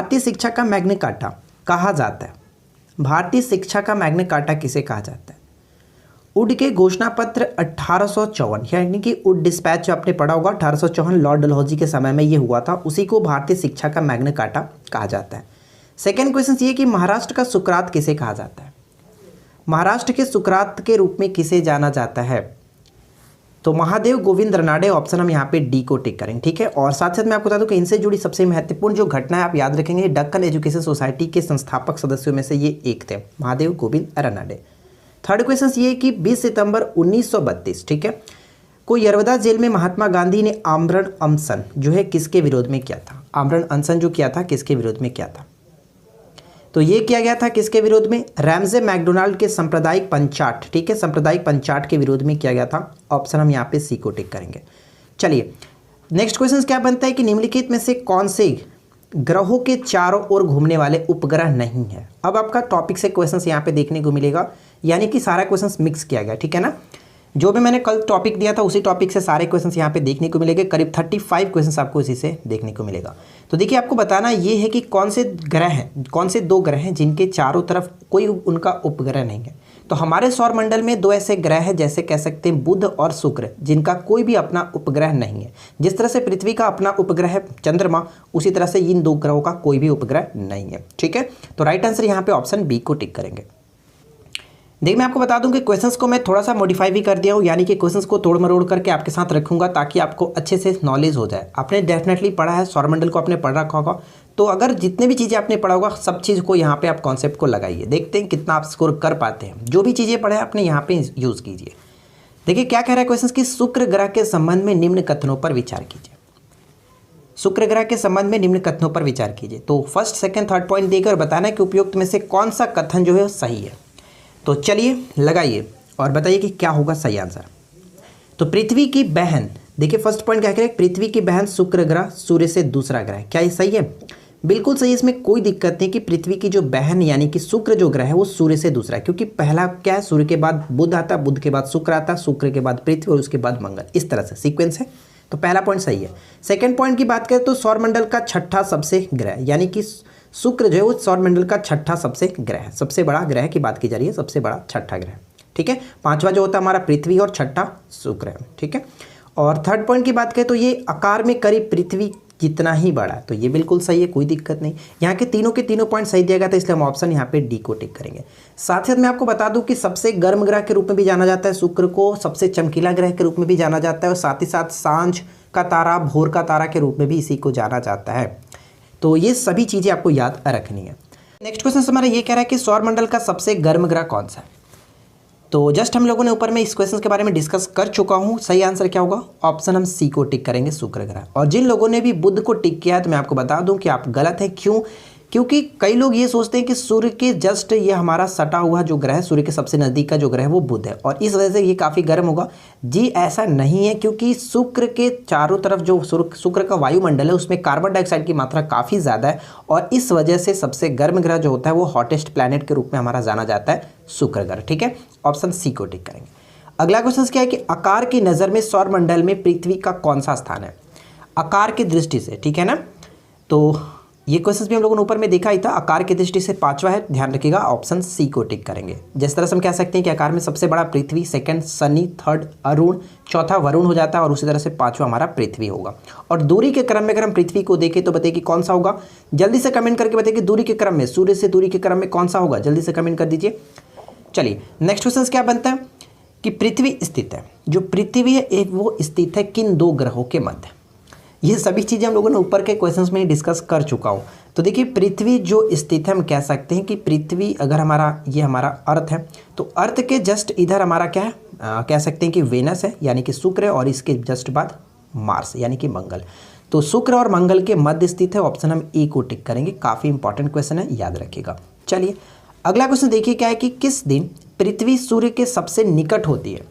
भारतीय शिक्षा का मैग्ना कार्टा कहा जाता है? भारतीय शिक्षा का मैग्ना कार्टा किसे कहा जाता है? वुड के घोषणा पत्र 1854 यानी कि वुड डिस्पैच जो आपने पढ़ा होगा 1854 लॉर्ड डलहौजी के समय में ये हुआ था, उसी को भारतीय शिक्षा का मैग्ना कार्टा कहा जाता है। सेकेंड क्वेश्चन ये कि महाराष्ट्र का सुकरात किसे कहा जाता है? महाराष्ट्र के सुकरात के रूप में किसे जाना जाता है? तो महादेव गोविंद रनाडे, ऑप्शन हम यहाँ पे डी को टिक करेंगे, ठीक है। और साथ साथ मैं आपको बता दूं कि इनसे जुड़ी सबसे महत्वपूर्ण जो घटना है आप याद रखेंगे, दक्कन एजुकेशन सोसाइटी के संस्थापक सदस्यों में से ये एक थे, महादेव गोविंद रनाडे। थर्ड क्वेश्चन ये कि 20 सितंबर 1932, ठीक है, को यरवदा जेल में महात्मा गांधी ने आमरण अनशन जो है किसके विरोध में किया था? आमरण अनशन जो किया था किसके विरोध में किया था? तो ये किया गया था किसके विरोध में? रैमजे मैकडोनाल्ड के सांप्रदायिक पंचाट, ठीक है, सांप्रदायिक पंचाट के विरोध में किया गया था। ऑप्शन हम यहाँ पे सी को टिक करेंगे। चलिए नेक्स्ट क्वेश्चन क्या बनता है कि निम्नलिखित में से कौन से ग्रहों के चारों ओर घूमने वाले उपग्रह नहीं है? अब आपका टॉपिक से क्वेश्चन यहाँ पे देखने को मिलेगा, यानी कि सारा क्वेश्चन मिक्स किया गया, ठीक है ना। जो भी मैंने कल टॉपिक दिया था उसी टॉपिक से सारे क्वेश्चंस यहाँ पे देखने को मिलेंगे, करीब 35 क्वेश्चंस आपको इसी से देखने को मिलेगा। तो देखिए आपको बताना ये है कि कौन से ग्रह हैं, कौन से दो ग्रह हैं जिनके चारों तरफ कोई उनका उपग्रह नहीं है। तो हमारे सौरमंडल में दो ऐसे ग्रह हैं, जैसे कह सकते हैं बुध और शुक्र, जिनका कोई भी अपना उपग्रह नहीं है। जिस तरह से पृथ्वी का अपना उपग्रह है चंद्रमा, उसी तरह से इन दो ग्रहों का कोई भी उपग्रह नहीं है, ठीक है। तो राइट आंसर यहाँ पे ऑप्शन बी को टिक करेंगे। देखिए मैं आपको बता दूं कि क्वेश्चंस को मैं थोड़ा सा मॉडिफाई भी कर दिया हूं, यानी कि क्वेश्चंस को तोड़ मरोड़ करके आपके साथ रखूंगा ताकि आपको अच्छे से नॉलेज हो जाए। आपने डेफिनेटली पढ़ा है, सौरमंडल को आपने पढ़ रखा होगा, तो अगर जितने भी चीज़ें आपने पढ़ा होगा सब चीज़ को यहाँ पे आप कॉन्सेप्ट को लगाइए, देखते हैं कितना आप स्कोर कर पाते हैं। जो भी चीज़ें पढ़े आपने यहाँ पे यूज़ कीजिए। देखिए क्या कह रहा है क्वेश्चन कि शुक्र ग्रह के संबंध में निम्न कथनों पर विचार कीजिए। शुक्र ग्रह के संबंध में निम्न कथनों पर विचार कीजिए। तो फर्स्ट सेकंड थर्ड पॉइंट देकर बताना कि उपयुक्त में से कौन सा कथन जो है सही है। तो चलिए लगाइए और बताइए कि क्या होगा सही आंसर। तो पृथ्वी की बहन, देखिए फर्स्ट पॉइंट क्या कह रहे हैं, पृथ्वी की बहन शुक्र ग्रह सूर्य से दूसरा ग्रह, क्या ये सही है? बिल्कुल सही, इसमें कोई दिक्कत नहीं कि पृथ्वी की जो बहन यानी कि शुक्र जो ग्रह है वो सूर्य से दूसरा है, क्योंकि पहला क्या है, सूर्य के बाद बुध आता, बुध के बाद शुक्र आता, शुक्र के बाद पृथ्वी और उसके बाद मंगल, इस तरह से सीक्वेंस है। तो पहला पॉइंट सही है। सेकेंड पॉइंट की बात करें तो सौरमंडल का छठा सबसे ग्रह, यानी कि शुक्र जो है वो सौरमंडल का छठा सबसे ग्रह है, सबसे बड़ा ग्रह की बात की जा रही है, सबसे बड़ा छठा ग्रह, ठीक है। पांचवा जो होता है हमारा पृथ्वी और छठा शुक्र है, ठीक है। और थर्ड पॉइंट की बात करें तो ये आकार में करीब पृथ्वी जितना ही बड़ा है, तो ये बिल्कुल सही है, कोई दिक्कत नहीं। यहाँ के तीनों पॉइंट सही दिया गया था, इसलिए हम ऑप्शन यहाँ पे डी को टिक करेंगे। साथ ही मैं आपको बता दूं कि सबसे गर्म ग्रह के रूप में भी जाना जाता है शुक्र को, सबसे चमकीला ग्रह के रूप में भी जाना जाता है, और साथ ही साथ सांझ का तारा, भोर का तारा के रूप में भी इसी को जाना जाता है। तो ये सभी चीज़ें आपको याद रखनी है। नेक्स्ट क्वेश्चन हमारा ये कह रहा है कि सौरमंडल का सबसे गर्म ग्रह कौन सा है? तो जस्ट हम लोगों ने ऊपर में इस क्वेश्चन के बारे में डिस्कस कर चुका हूँ। सही आंसर क्या होगा? ऑप्शन हम सी को टिक करेंगे, शुक्र ग्रह। और जिन लोगों ने भी बुध को टिक किया है तो मैं आपको बता दूं कि आप गलत हैं। क्यों? क्योंकि कई लोग ये सोचते हैं कि सूर्य के जस्ट ये हमारा सटा हुआ जो ग्रह है, सूर्य के सबसे नज़दीक का जो ग्रह है वो बुध है, और इस वजह से ये काफ़ी गर्म होगा। जी ऐसा नहीं है, क्योंकि शुक्र के चारों तरफ जो शुक्र का वायुमंडल है उसमें कार्बन डाइऑक्साइड की मात्रा काफ़ी ज़्यादा है, और इस वजह से सबसे गर्म ग्रह जो होता है वो हॉटेस्ट प्लैनेट के रूप में हमारा जाना जाता है शुक्र ग्रह, ठीक है। ऑप्शन सी को टिक करेंगे। अगला क्वेश्चन क्या है कि आकार की नज़र में सौरमंडल में पृथ्वी का कौन सा स्थान है? आकार की दृष्टि से, ठीक है ना। तो ये क्वेश्चन भी हम लोगों ने ऊपर में देखा ही था, आकार की दृष्टि से पांचवा है, ध्यान रखिएगा, ऑप्शन सी को टिक करेंगे। जिस तरह से हम कह सकते हैं कि आकार में सबसे बड़ा पृथ्वी, सेकंड शनि, थर्ड अरुण, चौथा वरुण हो जाता है, और उसी तरह से पांचवा हमारा पृथ्वी होगा। और दूरी के क्रम में अगर हम पृथ्वी को देखें तो बताइए कि कौन सा होगा? जल्दी से कमेंट करके बताइए कि दूरी के क्रम में, सूर्य से दूरी के क्रम में कौन सा होगा, जल्दी से कमेंट कर दीजिए। चलिए नेक्स्ट क्वेश्चन क्या बनता है कि पृथ्वी स्थित है, जो पृथ्वी है वो स्थित है किन दो ग्रहों के मध्य? ये सभी चीज़ें हम लोगों ने ऊपर के क्वेश्चंस में डिस्कस कर चुका हूँ। तो देखिए पृथ्वी जो स्थित है, हम कह सकते हैं कि पृथ्वी अगर ये हमारा अर्थ है, तो अर्थ के जस्ट इधर हमारा क्या है, कह सकते हैं कि वेनस है, यानी कि शुक्र है, और इसके जस्ट बाद मार्स यानी कि मंगल। तो शुक्र और मंगल के मध्य स्थित है, ऑप्शन हम ए को टिक करेंगे। काफ़ी इंपॉर्टेंट क्वेश्चन है, याद रखिएगा। चलिए अगला क्वेश्चन देखिए क्या है कि किस दिन पृथ्वी सूर्य के सबसे निकट होती है?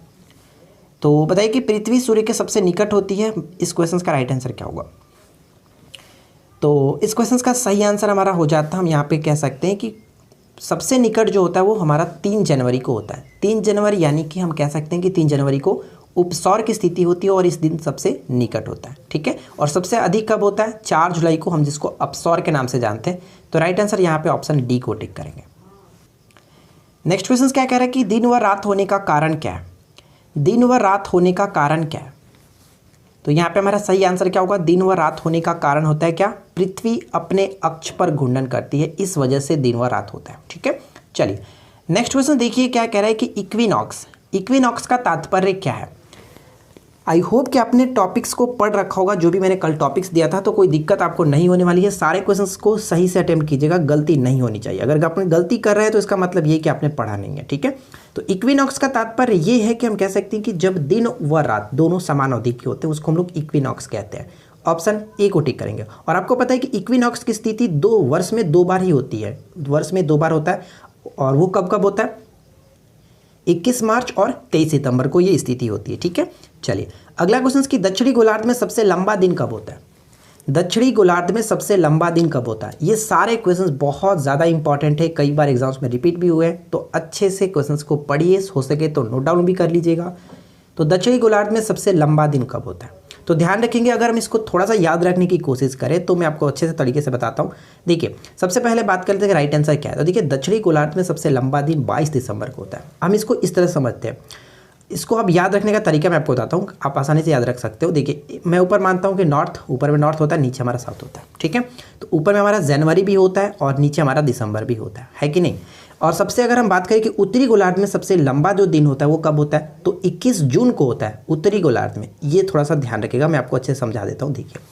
तो बताइए कि पृथ्वी सूर्य के सबसे निकट होती है, इस क्वेश्चन का राइट आंसर क्या होगा? तो इस क्वेश्चन का सही आंसर हमारा हो जाता है, हम यहाँ पे कह सकते हैं कि सबसे निकट जो होता है वो हमारा 3 जनवरी को होता है। 3 जनवरी यानी कि हम कह सकते हैं कि 3 जनवरी को उपसौर की स्थिति होती है और इस दिन सबसे निकट होता है, ठीक है। और सबसे अधिक कब होता है? 4 जुलाई को, हम जिसको अपसौर के नाम से जानते हैं। तो राइट आंसर यहाँ पे ऑप्शन डी को टिक करेंगे। नेक्स्ट क्वेश्चन क्या कह रहा है कि दिन व रात होने का कारण क्या है? दिन व रात होने का कारण क्या है? तो यहाँ पे हमारा सही आंसर क्या होगा? दिन व रात होने का कारण होता है क्या? पृथ्वी अपने अक्ष पर घूर्णन करती है, इस वजह से दिन व रात होता है, ठीक है। चलिए नेक्स्ट क्वेश्चन देखिए क्या कह रहा है कि इक्विनॉक्स, इक्विनॉक्स का तात्पर्य क्या है? आई होप कि आपने टॉपिक्स को पढ़ रखा होगा, जो भी मैंने कल टॉपिक्स दिया था, तो कोई दिक्कत आपको नहीं होने वाली है। सारे क्वेश्चंस को सही से अटेम्प्ट कीजिएगा, गलती नहीं होनी चाहिए। अगर आपने गलती कर रहे हैं तो इसका मतलब ये कि आपने पढ़ा नहीं है, ठीक है। तो इक्विनॉक्स का तात्पर्य ये है कि हम कह सकते हैं कि जब दिन व रात दोनों समान अवधि के होते हैं उसको हम लोग इक्विनॉक्स कहते हैं। ऑप्शन ए को टिक करेंगे। और आपको पता है कि इक्विनॉक्स की स्थिति 2 वर्ष में 2 बार ही होती है, वर्ष में 2 बार होता है। और वो कब कब होता है? 21 मार्च और 23 सितंबर को ये स्थिति होती है, ठीक है। चलिए अगला क्वेश्चन कि दक्षिणी गोलार्ध में सबसे लंबा दिन कब होता है? दक्षिणी गोलार्ध में सबसे लंबा दिन कब होता है? ये सारे क्वेश्चंस बहुत ज़्यादा इंपॉर्टेंट है, कई बार एग्जाम्स में रिपीट भी हुए हैं, तो अच्छे से क्वेश्चंस को पढ़िए, हो सके तो नोट डाउन भी कर लीजिएगा। तो दक्षिणी गोलार्ध में सबसे लंबा दिन कब होता है? तो ध्यान रखेंगे, अगर हम इसको थोड़ा सा याद रखने की कोशिश करें तो मैं आपको अच्छे से तरीके से बताता हूँ। देखिए सबसे पहले बात करते हैं कि राइट आंसर क्या है। तो देखिए दक्षिणी गोलार्ध में सबसे लंबा दिन 22 दिसंबर को होता है। हम इसको इस तरह समझते हैं, इसको अब याद रखने का तरीका मैं आपको बताता हूँ, आप आसानी से याद रख सकते हो। देखिए मैं ऊपर मानता हूँ कि नॉर्थ, ऊपर में नॉर्थ होता है, नीचे हमारा साउथ होता है, ठीक है। तो ऊपर में हमारा जनवरी भी होता है और नीचे हमारा दिसंबर भी होता है कि नहीं। और सबसे अगर हम बात करें कि उत्तरी गोलार्ध में सबसे लंबा जो दिन होता है वो कब होता है? तो 21 जून को होता है उत्तरी गोलार्ध में। ये थोड़ा सा ध्यान रखिएगा, मैं आपको अच्छे से समझा देता हूँ। देखिए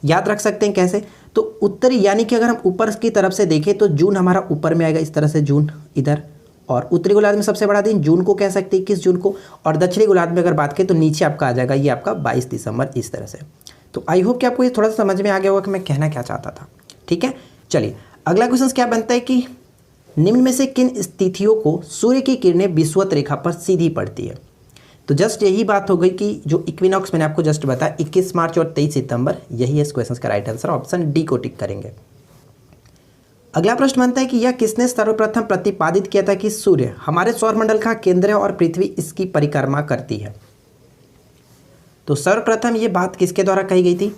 याद रख सकते हैं कैसे? तो उत्तरी यानी कि अगर हम ऊपर की तरफ से देखें तो जून हमारा ऊपर में आएगा, इस तरह से जून इधर। और उत्तरी गोलार्ध में सबसे बड़ा दिन जून को कह सकते हैं, 21 जून को। और दक्षिणी गोलार्ध में अगर बात करें तो नीचे आपका आ जाएगा ये आपका 22 दिसंबर, इस तरह से। तो आई होप कि आपको ये थोड़ा सा समझ में आ गया होगा कि मैं कहना क्या चाहता था, ठीक है। चलिए अगला क्वेश्चन क्या बनता है कि निम्न में से किन स्थितियों को सूर्य की किरणें विषुवत रेखा पर सीधी पड़ती है? तो जस्ट यही बात हो गई कि जो इक्विनॉक्स मैंने आपको जस्ट बताया 21 मार्च और 23 सितंबर, यही है इस क्वेश्चन का राइट आंसर। ऑप्शन डी को टिक करेंगे। अगला प्रश्न बनता है कि यह किसने सर्वप्रथम प्रतिपादित किया था कि सूर्य हमारे सौरमंडल का केंद्र है और पृथ्वी इसकी परिक्रमा करती है? तो सर्वप्रथम ये बात किसके द्वारा कही गई थी?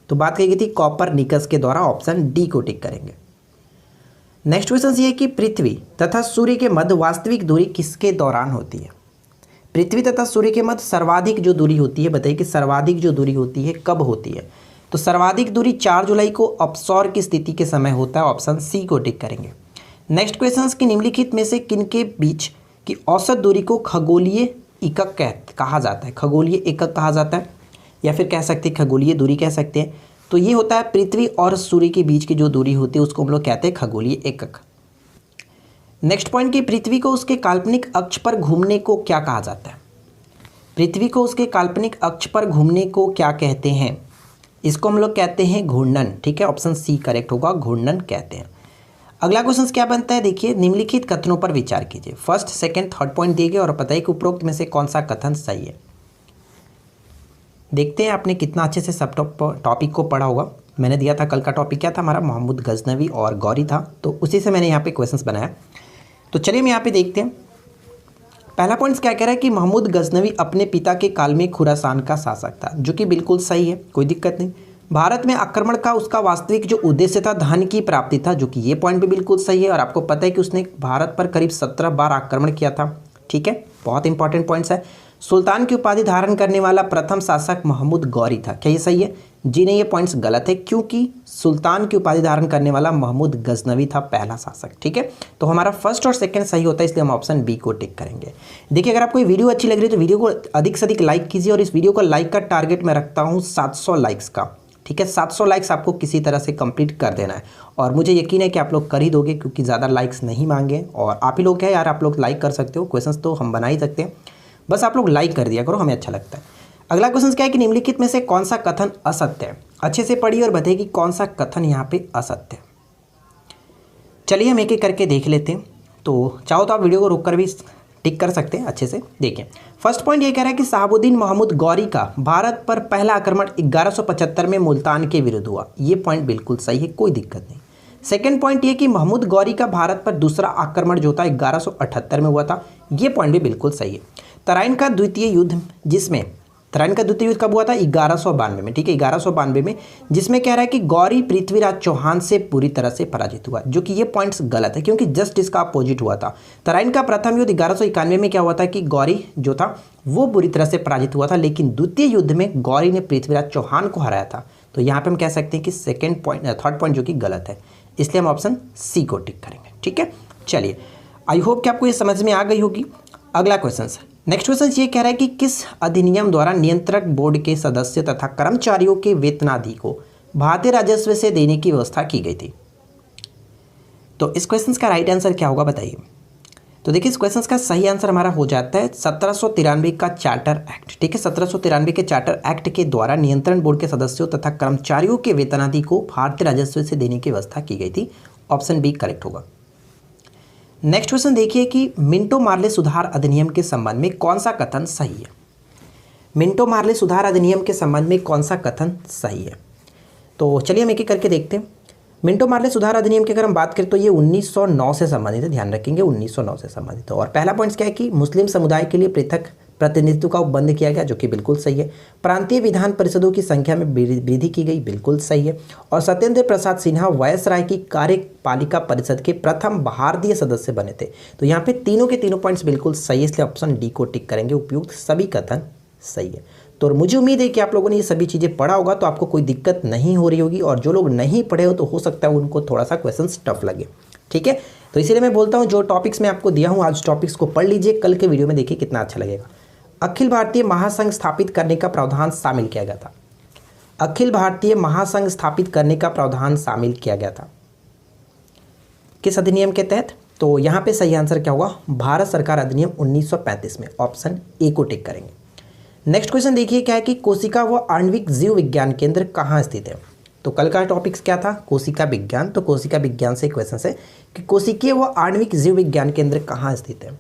तो बात कही गई थी कोपरनिकस के द्वारा। ऑप्शन डी को टिक करेंगे। नेक्स्ट क्वेश्चन ये है कि पृथ्वी तथा सूर्य के मध्य वास्तविक दूरी किसके दौरान होती है? पृथ्वी तथा सूर्य के मध्य सर्वाधिक जो दूरी होती है, बताइए कि सर्वाधिक जो दूरी होती है कब होती है? तो सर्वाधिक दूरी 4 जुलाई को अपसौर की स्थिति के समय होता है। ऑप्शन सी को टिक करेंगे। नेक्स्ट क्वेश्चन कि निम्नलिखित में से किनके बीच की औसत दूरी को खगोलीय एकक कहा जाता है? खगोलीय एकक कहा जाता है, या फिर कह सकते हैं खगोलीय दूरी कह सकते हैं। तो ये होता है पृथ्वी और सूर्य के बीच की जो दूरी होती है उसको हम लोग कहते हैं खगोलीय एकक। नेक्स्ट पॉइंट कि पृथ्वी को उसके काल्पनिक अक्ष पर घूमने को क्या कहा जाता है? पृथ्वी को उसके काल्पनिक अक्ष पर घूमने को क्या कहते हैं? इसको हम लोग कहते हैं घूर्णन, ठीक है। ऑप्शन सी करेक्ट होगा, घूर्णन कहते हैं। अगला क्वेश्चन क्या बनता है? देखिए निम्नलिखित कथनों पर विचार कीजिए। फर्स्ट, सेकंड, थर्ड पॉइंट दिए गए और बताइए कि उपरोक्त में से कौन सा कथन सही है। देखते हैं आपने कितना अच्छे से सब टॉपिक को पढ़ा होगा। मैंने दिया था कल का टॉपिक क्या था हमारा? मोहम्मद गजनवी और गौरी था, तो उसी से मैंने यहाँ पे क्वेश्चंस बनाया। तो चलिए हम यहाँ पे देखते हैं। पहला पॉइंट क्या कह रहा है कि मोहम्मद गजनवी अपने पिता के काल में खुरासान का शासक था, जो कि बिल्कुल सही है, कोई दिक्कत नहीं। भारत में आक्रमण का उसका वास्तविक जो उद्देश्य था धन की प्राप्ति था, जो कि ये पॉइंट भी बिल्कुल सही है। और आपको पता है कि उसने भारत पर करीब 17 बार आक्रमण किया था, ठीक है, बहुत इंपॉर्टेंट पॉइंट्स है। सुल्तान की उपाधि धारण करने वाला प्रथम शासक मोहम्मद गौरी था, क्या ये सही है? जी नहीं, ये पॉइंट्स गलत है, क्योंकि सुल्तान की उपाधि धारण करने वाला मोहम्मद गजनवी था पहला शासक, ठीक है। तो हमारा फर्स्ट और सेकंड सही होता है, इसलिए हम ऑप्शन बी को टिक करेंगे। देखिए अगर आपको ये वीडियो अच्छी लग रही है तो वीडियो को अधिक से अधिक लाइक कीजिए, और इस वीडियो का लाइक का टारगेट मैं रखता हूँ 700 लाइक्स का, ठीक है। 700 लाइक्स आपको किसी तरह से कंप्लीट कर देना है, और मुझे यकीन है कि आप लोग कर ही दोगे, क्योंकि ज़्यादा लाइक्स नहीं मांगे। और आप ही लोग क्या यार, आप लोग लाइक कर सकते हो, क्वेश्चंस तो हम बना ही सकते हैं, बस आप लोग लाइक कर दिया करो, हमें अच्छा लगता है। अगला क्वेश्चन क्या है कि निम्नलिखित में से कौन सा कथन असत्य है? अच्छे से पढ़िए और बताइए कि कौन सा कथन यहाँ पे असत्य है। चलिए हम एक एक करके देख लेते हैं। तो चाहो तो आप वीडियो को रोककर भी टिक कर सकते हैं, अच्छे से देखिए। फर्स्ट पॉइंट ये कह रहा है कि शहाबुद्दीन मोहम्मद गौरी का भारत पर पहला आक्रमण 1175 में मुल्तान के विरुद्ध हुआ, ये पॉइंट बिल्कुल सही है, कोई दिक्कत नहीं। सेकेंड पॉइंट ये कि मोहम्मद गौरी का भारत पर दूसरा आक्रमण जो था 1178 में हुआ था, ये पॉइंट भी बिल्कुल सही है। तराइन का द्वितीय युद्ध कब हुआ था? 1192 में, ठीक है, 1192 में, जिसमें कह रहा है कि गौरी पृथ्वीराज चौहान से पूरी तरह से पराजित हुआ, जो कि ये पॉइंट्स गलत है क्योंकि जस्ट इसका अपोजिट हुआ था। तराइन का प्रथम युद्ध 1191 में क्या हुआ था कि गौरी जो था वो बुरी तरह से पराजित हुआ था, लेकिन द्वितीय युद्ध में गौरी ने पृथ्वीराज चौहान को हराया था। तो यहाँ पे हम कह सकते हैं कि थर्ड पॉइंट जो कि गलत है, इसलिए हम ऑप्शन सी को टिक करेंगे, ठीक है। चलिए, आई होप कि आपको ये समझ में आ गई होगी। अगला क्वेश्चन, नेक्स्ट क्वेश्चन ये कह रहा है कि किस अधिनियम द्वारा नियंत्रक बोर्ड के सदस्य तथा कर्मचारियों के वेतनादि को भारतीय राजस्व से देने की व्यवस्था की गई थी? तो इस क्वेश्चन का राइट आंसर क्या होगा बताइए। तो देखिए, इस क्वेश्चन का सही आंसर हमारा हो जाता है 1793 का चार्टर एक्ट, ठीक है। 1793 के चार्टर एक्ट के द्वारा नियंत्रण बोर्ड के सदस्यों तथा कर्मचारियों के वेतनादि को भारतीय राजस्व से देने की व्यवस्था की गई थी। ऑप्शन बी करेक्ट होगा। नेक्स्ट क्वेश्चन देखिए कि मिंटो मार्ले सुधार अधिनियम के संबंध में कौन सा कथन सही है? मिंटो मार्ले सुधार अधिनियम के संबंध में कौन सा कथन सही है? तो चलिए हम एक एक करके देखते हैं। मिंटो मार्ले सुधार अधिनियम की अगर हम बात करें तो ये 1909 से संबंधित है, ध्यान रखेंगे 1909 से संबंधित है। और पहला पॉइंट क्या है कि मुस्लिम समुदाय के लिए पृथक प्रतिनिधित्व का बंद किया गया, जो कि बिल्कुल सही है। प्रांतीय विधान परिषदों की संख्या में वृद्धि की गई, बिल्कुल सही है। और सत्येंद्र प्रसाद सिन्हा वायसराय की कार्यपालिका परिषद के प्रथम भारतीय सदस्य बने थे। तो यहाँ पे तीनों के तीनों पॉइंट्स बिल्कुल सही है, इसलिए ऑप्शन डी को टिक करेंगे। उपयुक्त सभी कथन सही है। तो मुझे उम्मीद है कि आप लोगों ने ये सभी चीज़ें पढ़ा होगा, तो आपको कोई दिक्कत नहीं हो रही होगी। और जो लोग नहीं पढ़े हो तो हो सकता है उनको थोड़ा सा क्वेश्चन टफ लगे, ठीक है। तो इसीलिए मैं बोलता हूँ जो टॉपिक्स मैं आपको दिया हूँ आज टॉपिक्स को पढ़ लीजिए, कल के वीडियो में देखिए कितना अच्छा लगेगा। अखिल भारतीय महासंघ स्थापित करने का प्रावधान शामिल किया गया था। अखिल भारतीय महासंघ स्थापित करने का प्रावधान शामिल किया गया था किस अधिनियम के तहत? तो यहाँ पे सही आंसर क्या होगा? भारत सरकार अधिनियम 1935 में। ऑप्शन ए को टिक करेंगे। नेक्स्ट क्वेश्चन देखिए क्या है कि कोशिका व आणविक जीव विज्ञान केंद्र कहाँ स्थित है? तो कल का टॉपिक्स क्या था? कोशिका विज्ञान। तो कोशिका विज्ञान से क्वेश्चन है कि कोशिकीय व आणविक जीव विज्ञान केंद्र कहाँ स्थित है?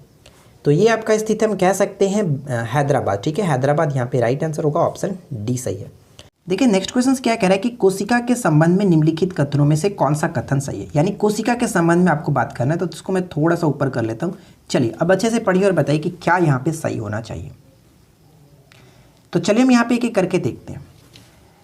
तो ये आपका स्थित हम कह सकते हैं हैदराबाद, ठीक है, हैदराबाद यहाँ पे राइट आंसर होगा। ऑप्शन डी सही है। देखिए नेक्स्ट क्वेश्चन क्या कह रहा है कि कोशिका के संबंध में निम्नलिखित कथनों में से कौन सा कथन सही है? यानी कोशिका के संबंध में आपको बात करना है, तो इसको मैं थोड़ा सा ऊपर कर लेता हूँ। चलिए अब अच्छे से पढ़िए और बताइए कि क्या यहाँ पे सही होना चाहिए। तो चलिए हम यहाँ पे एक एक करके देखते हैं।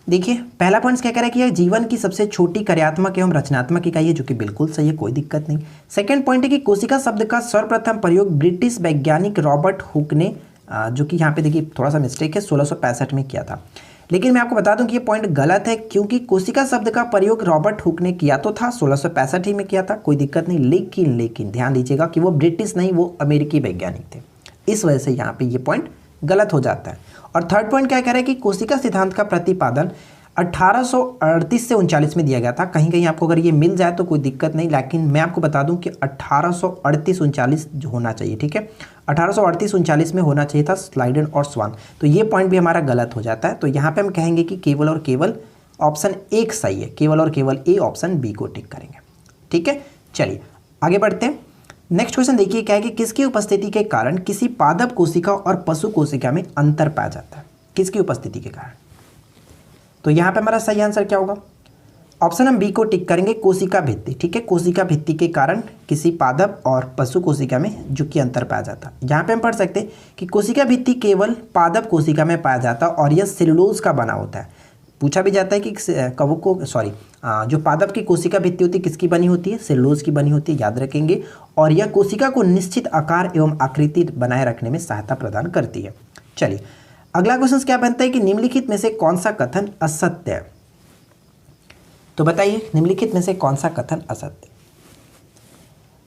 देखिए पहला पॉइंट क्या कह रहा है कि यह जीवन की सबसे छोटी कार्यात्मक एवं रचनात्मक इकाई है, जो कि बिल्कुल सही है, कोई दिक्कत नहीं। सेकंड पॉइंट है कि कोशिका शब्द का सर्वप्रथम प्रयोग ब्रिटिश वैज्ञानिक रॉबर्ट हुक ने, जो कि यहाँ पे देखिए थोड़ा सा मिस्टेक है, 1665 में किया था। लेकिन मैं आपको बता दूं कि ये पॉइंट गलत है, क्योंकि कोशिका शब्द का प्रयोग रॉबर्ट हुक ने किया तो था, 1665 ही में किया था, कोई दिक्कत नहीं। लेकिन ध्यान दीजिएगा कि वो ब्रिटिश नहीं, वो अमेरिकी वैज्ञानिक थे, इस वजह से यहाँ पे ये पॉइंट गलत हो जाता है। और थर्ड पॉइंट क्या कह रहा है कि कोशिका सिद्धांत का प्रतिपादन 1838 से 39 में दिया गया था। कहीं कहीं आपको अगर ये मिल जाए तो कोई दिक्कत नहीं, लेकिन मैं आपको बता दूं कि 1838-39 जो होना चाहिए, ठीक है, 1838-39 में होना चाहिए था स्लाइडन और स्वान। तो ये पॉइंट भी हमारा गलत हो जाता है। तो यहाँ पे हम कहेंगे कि केवल और केवल ऑप्शन एक सही है, केवल और केवल ए, ऑप्शन बी को टिक करेंगे, ठीक है। चलिए आगे बढ़ते हैं। नेक्स्ट क्वेश्चन देखिए क्या है कि किसकी उपस्थिति के कारण किसी पादप कोशिका और पशु कोशिका में अंतर पाया जाता है? किसकी उपस्थिति के कारण? तो यहाँ पे हमारा सही आंसर क्या होगा? ऑप्शन हम बी को टिक करेंगे, कोशिका भित्ति, ठीक है। कोशिका भित्ति के कारण किसी पादप और पशु कोशिका में जो कि अंतर पाया जाता है। यहाँ पे हम पढ़ सकते हैं कि कोशिका भित्ति केवल पादप कोशिका में पाया जाता है और यह सेलुलोज का बना होता है। पूछा भी जाता है कि जो पादप की कोशिका भित्ति होती है किसकी बनी होती है? सेलुलोज की बनी होती है, याद रखेंगे। और यह कोशिका को निश्चित आकार एवं आकृति बनाए रखने में सहायता प्रदान करती है। चलिए अगला क्वेश्चन क्या बनता है कि निम्नलिखित में से कौन सा कथन असत्य है? तो बताइए निम्नलिखित में से कौन सा कथन असत्य?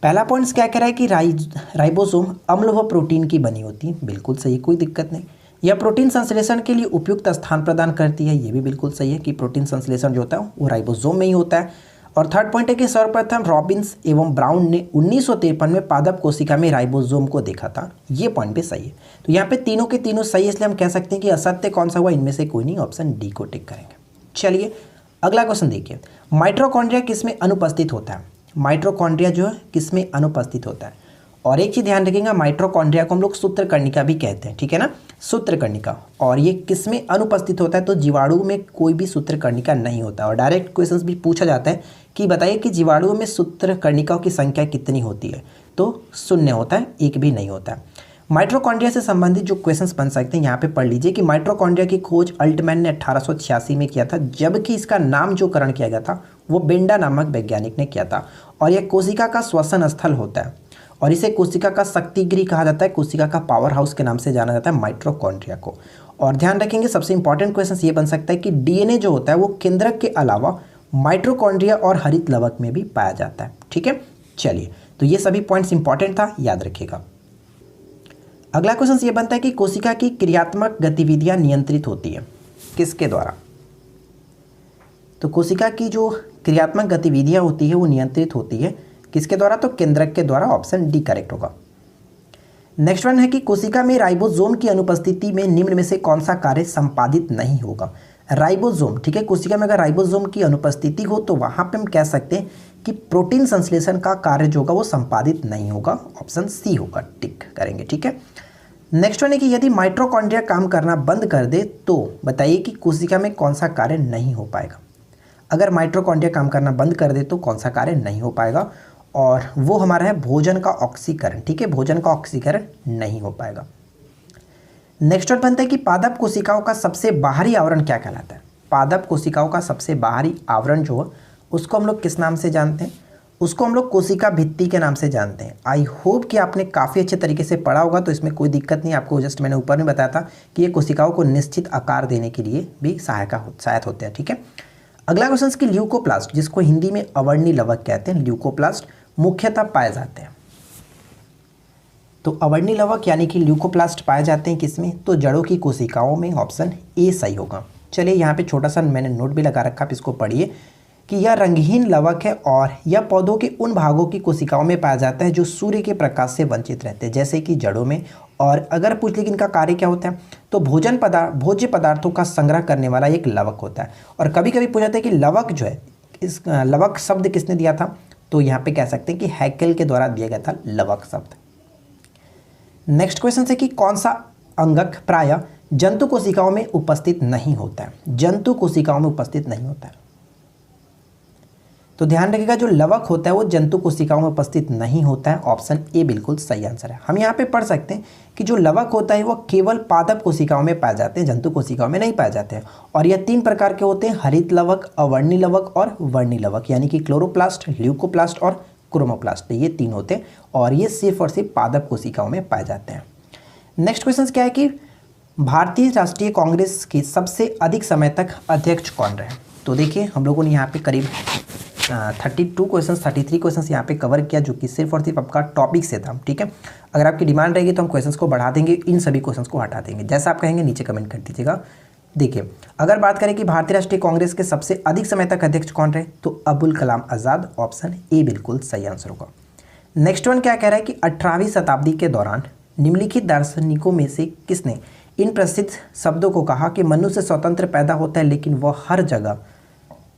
पहला पॉइंट क्या कह रहा है कि राइबोसोम अम्ल व प्रोटीन की बनी होती है, बिल्कुल सही, कोई दिक्कत नहीं। यह प्रोटीन संश्लेषण के लिए उपयुक्त स्थान प्रदान करती है, ये भी बिल्कुल सही है कि प्रोटीन संश्लेषण जो होता है वो राइबोसोम में ही होता है। और थर्ड पॉइंट है कि सर्वप्रथम रॉबिन्स एवं ब्राउन ने 1953 में पादप कोशिका में राइबोसोम को देखा था, ये पॉइंट भी सही है। तो यहाँ पे तीनों के तीनों सही है, इसलिए हम कह सकते हैं कि असत्य कौन सा हुआ? इनमें से कोई नहीं, ऑप्शन डी को टिक करेंगे। चलिए अगला क्वेश्चन देखिए, माइटोकॉन्ड्रिया किसमें अनुपस्थित होता है? माइटोकॉन्ड्रिया जो है किसमें अनुपस्थित होता है? और एक चीज़ ध्यान रखिएगा, माइटोकॉन्ड्रिया को हम लोग सूत्रकर्णिका भी कहते हैं, ठीक है ना, सूत्रकर्णिका। और ये किसमें अनुपस्थित होता है? तो जीवाणु में कोई भी सूत्रकर्णिका नहीं होता। और डायरेक्ट क्वेश्चंस भी पूछा जाता है कि बताइए कि जीवाणुओं में सूत्रकर्णिकाओं की संख्या कितनी होती है? तो 0 होता है, एक भी नहीं होता है। माइटोकॉन्ड्रिया से संबंधित जो क्वेश्चंस बन सकते हैं यहाँ पे पढ़ लीजिए कि माइटोकॉन्ड्रिया की खोज अल्टमैन ने 1886 में किया था, जबकि इसका नामकरण किया गया था वो बेंडा नामक वैज्ञानिक ने किया था। और यह कोशिका का श्वसन स्थल होता है और इसे कोशिका का शक्तिगृह कहा जाता है, कोशिका का पावर हाउस के नाम से जाना जाता है माइटोकॉन्ड्रिया को। और ध्यान रखेंगे सबसे इंपॉर्टेंट क्वेश्चन ये बन सकता है कि डीएनए जो होता है वो केंद्रक के अलावा माइटोकॉन्ड्रिया और हरित लवक में भी पाया जाता है। ठीक है, चलिए तो ये सभी पॉइंट्स इंपॉर्टेंट था, याद रखिएगा। अगला क्वेश्चन ये बनता है कि कोशिका की क्रियात्मक गतिविधियां नियंत्रित होती है किसके द्वारा? तो कोशिका की जो क्रियात्मक गतिविधियां होती है वो नियंत्रित होती है किसके द्वारा? तो केंद्रक के द्वारा। ऑप्शन डी करेक्ट होगा। नेक्स्ट वन है कि कोशिका में राइबोसोम की अनुपस्थिति में निम्न में से कौन सा कार्य संपादित नहीं होगा? राइबोसोम, ठीक है, कोशिका में अगर राइबोसोम की अनुपस्थिति हो तो वहां पे हम कह सकते हैं कि प्रोटीन संश्लेषण का कार्य जो होगा वो संपादित नहीं होगा। ऑप्शन सी होगा, टिक करेंगे। ठीक है, नेक्स्ट वन है कि यदि माइटोकॉन्ड्रिया काम करना बंद कर दे तो बताइए कि कोशिका में कौन सा कार्य नहीं हो पाएगा? अगर माइटोकॉन्ड्रिया काम करना बंद कर दे तो कौन सा कार्य नहीं हो पाएगा? और वो हमारा है भोजन का ऑक्सीकरण। ठीक है, भोजन का ऑक्सीकरण नहीं हो पाएगा। नेक्स्ट वन बनता है कि पादप कोशिकाओं का सबसे बाहरी आवरण क्या कहलाता है? पादप कोशिकाओं का सबसे बाहरी आवरण जो है उसको हम लोग किस नाम से जानते हैं? उसको हम लोग कोशिका भित्ति के नाम से जानते हैं। आई होप कि आपने काफ़ी अच्छे तरीके से पढ़ा होगा, तो इसमें कोई दिक्कत नहीं। आपको जस्ट मैंने ऊपर में बताया था कि ये कोशिकाओं को निश्चित आकार देने के लिए भी सहायक होते हैं। ठीक है, अगला क्वेश्चन कि ल्यूकोप्लास्ट, जिसको हिंदी में अवर्णी लवक कहते हैं, ल्यूकोप्लास्ट मुख्यतः पाए जाते हैं। तो अवर्णी लवक यानी कि ल्यूकोप्लास्ट पाए जाते हैं किसमें? तो जड़ों की कोशिकाओं में। ऑप्शन ए सही होगा। चलिए यहाँ पे छोटा सा मैंने नोट भी लगा रखा, आप इसको पढ़िए कि यह रंगहीन लवक है और यह पौधों के उन भागों की कोशिकाओं में पाया जाता है जो सूर्य के प्रकाश से वंचित रहते हैं, जैसे कि जड़ों में। और अगर पूछ ले कि इनका कार्य क्या होता है, तो भोज्य पदार्थों का संग्रह करने वाला एक लवक होता है। और कभी कभी पूछा जाता है कि लवक जो है, इस लवक शब्द किसने दिया था? तो यहाँ पे कह सकते हैं कि हैकेल के द्वारा दिया गया था लवक शब्द। नेक्स्ट क्वेश्चन है कि कौन सा अंगक प्रायः जंतु कोशिकाओं में उपस्थित नहीं होता है? जंतु कोशिकाओं में उपस्थित नहीं होता है। तो ध्यान रखिएगा जो लवक होता है वो जंतु कोशिकाओं में उपस्थित नहीं होता है। ऑप्शन ए बिल्कुल सही आंसर है। हम यहाँ पे पढ़ सकते हैं कि जो लवक होता है वो केवल पादप कोशिकाओं में पाए जाते हैं, जंतु कोशिकाओं में नहीं पाए जाते हैं। और यह 3 प्रकार के होते हैं, हरित लवक, अवर्णी लवक और वर्णी लवक, यानी कि क्लोरोप्लास्ट, ल्यूकोप्लास्ट और क्रोमोप्लास्ट। ये 3 होते हैं और ये सिर्फ और सिर्फ पादप कोशिकाओं में पाए जाते हैं। नेक्स्ट क्वेश्चन क्या है कि भारतीय राष्ट्रीय कांग्रेस के सबसे अधिक समय तक अध्यक्ष कौन रहे? तो देखिए हम लोगों ने यहाँ पे करीब 33 क्वेश्चंस यहाँ पे कवर किया, जो कि सिर्फ और सिर्फ आपका टॉपिक से था। ठीक है, अगर आपकी डिमांड रहेगी तो हम क्वेश्चंस को बढ़ा देंगे, इन सभी क्वेश्चंस को हटा देंगे, जैसा आप कहेंगे नीचे कमेंट कर दीजिएगा। देखिए अगर बात करें कि भारतीय राष्ट्रीय कांग्रेस के सबसे अधिक समय तक अध्यक्ष कौन रहे, तो अबुल कलाम आज़ाद। ऑप्शन ए बिल्कुल सही आंसर होगा। नेक्स्ट वन क्या कह रहा है कि 18वीं शताब्दी के दौरान निम्नलिखित दार्शनिकों में से किसने इन प्रसिद्ध शब्दों को कहा कि मनुष्य स्वतंत्र पैदा होता है लेकिन वह हर जगह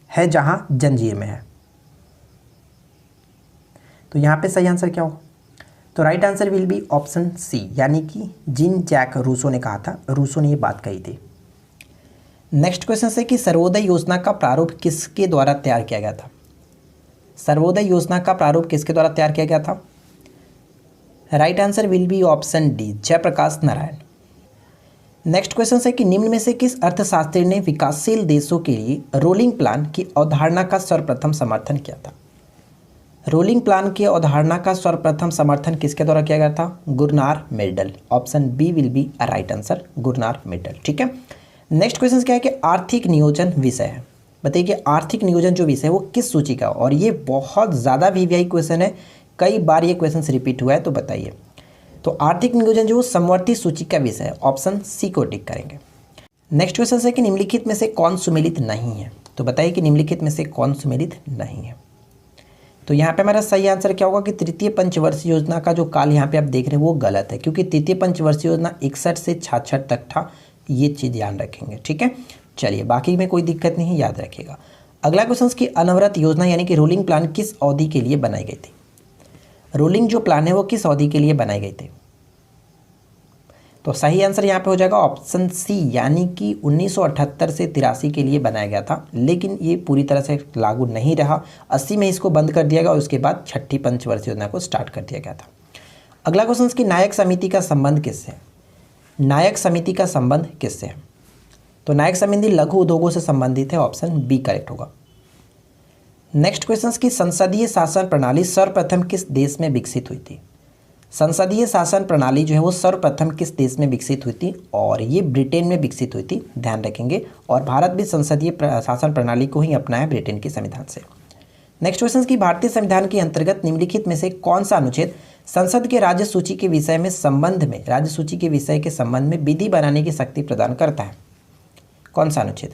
है जहां जंजीर में है? तो यहाँ पे सही आंसर क्या होगा? तो right answer will be option C, यानी कि जीन जैक रूसो ने कहा था, रूसो ने ये बात कही थी। नेक्स्ट क्वेश्चन है कि सर्वोदय योजना का प्रारूप किसके द्वारा तैयार किया गया था? सर्वोदय योजना का प्रारूप किसके द्वारा तैयार किया गया था? Right answer will be option D, Jayaprakash Narayan. Next question है कि निम्न में से किस अर्थशास्त्री ने विकासशील देशों के लिए रोलिंग प्लान की अवधारणा का सर्वप्रथम समर्थन किया था? रोलिंग प्लान की अवधारणा का सर्वप्रथम समर्थन किसके द्वारा किया गया था? Gregor Mendel. Option B will be right answer, Gregor Mendel. ठीक है, नेक्स्ट क्वेश्चन क्या है कि आर्थिक नियोजन विषय है। बताइए कि आर्थिक नियोजन जो विषय है वो किस सूची का? और ये बहुत ज़्यादा वीवीआई क्वेश्चन है, कई बार ये क्वेश्चन रिपीट हुआ है, तो बताइए। तो आर्थिक नियोजन जो समवर्ती सूची का विषय है, ऑप्शन सी को टिक करेंगे। नेक्स्ट क्वेश्चन है कि निम्नलिखित में से कौन सुमेलित नहीं है? तो बताइए कि निम्नलिखित में से कौन सुमेलित नहीं है? तो यहाँ पे हमारा सही आंसर क्या होगा कि तृतीय पंचवर्षीय योजना का जो काल यहाँ पे आप देख रहे हैं वो गलत है, क्योंकि तृतीय पंचवर्षीय योजना 61 से 66 तक था। ये चीज़ ध्यान रखेंगे। ठीक है, चलिए बाकी में कोई दिक्कत नहीं है, याद रखिएगा। अगला क्वेश्चन की अनवरत योजना यानी कि रोलिंग प्लान किस अवधि के लिए बनाई गई थी? रोलिंग जो प्लान है वो किस अवधि के लिए बनाई गई थी? तो सही आंसर यहाँ पे हो जाएगा ऑप्शन सी, यानी कि 1978 से 83 के लिए बनाया गया था, लेकिन ये पूरी तरह से लागू नहीं रहा। 80 में इसको बंद कर दिया गया और उसके बाद छठी पंचवर्षीय योजना को स्टार्ट कर दिया गया था। अगला क्वेश्चन कि नायक समिति का संबंध किससे है? नायक समिति का संबंध किससे है? तो नायक समिति लघु उद्योगों से संबंधित है, ऑप्शन बी करेक्ट होगा। नेक्स्ट क्वेश्चन की संसदीय शासन प्रणाली सर्वप्रथम किस देश में विकसित हुई थी? संसदीय शासन प्रणाली जो है वो सर्वप्रथम किस देश में विकसित हुई थी? और ये ब्रिटेन में विकसित हुई थी, ध्यान रखेंगे। और भारत भी संसदीय शासन प्रणाली को ही अपनाया ब्रिटेन के संविधान से। नेक्स्ट क्वेश्चन की भारतीय संविधान के अंतर्गत निम्नलिखित में से कौन सा अनुच्छेद संसद के राज्य सूची के विषय में राज्य सूची के विषय के संबंध में विधि बनाने की शक्ति प्रदान करता है? कौन सा अनुच्छेद?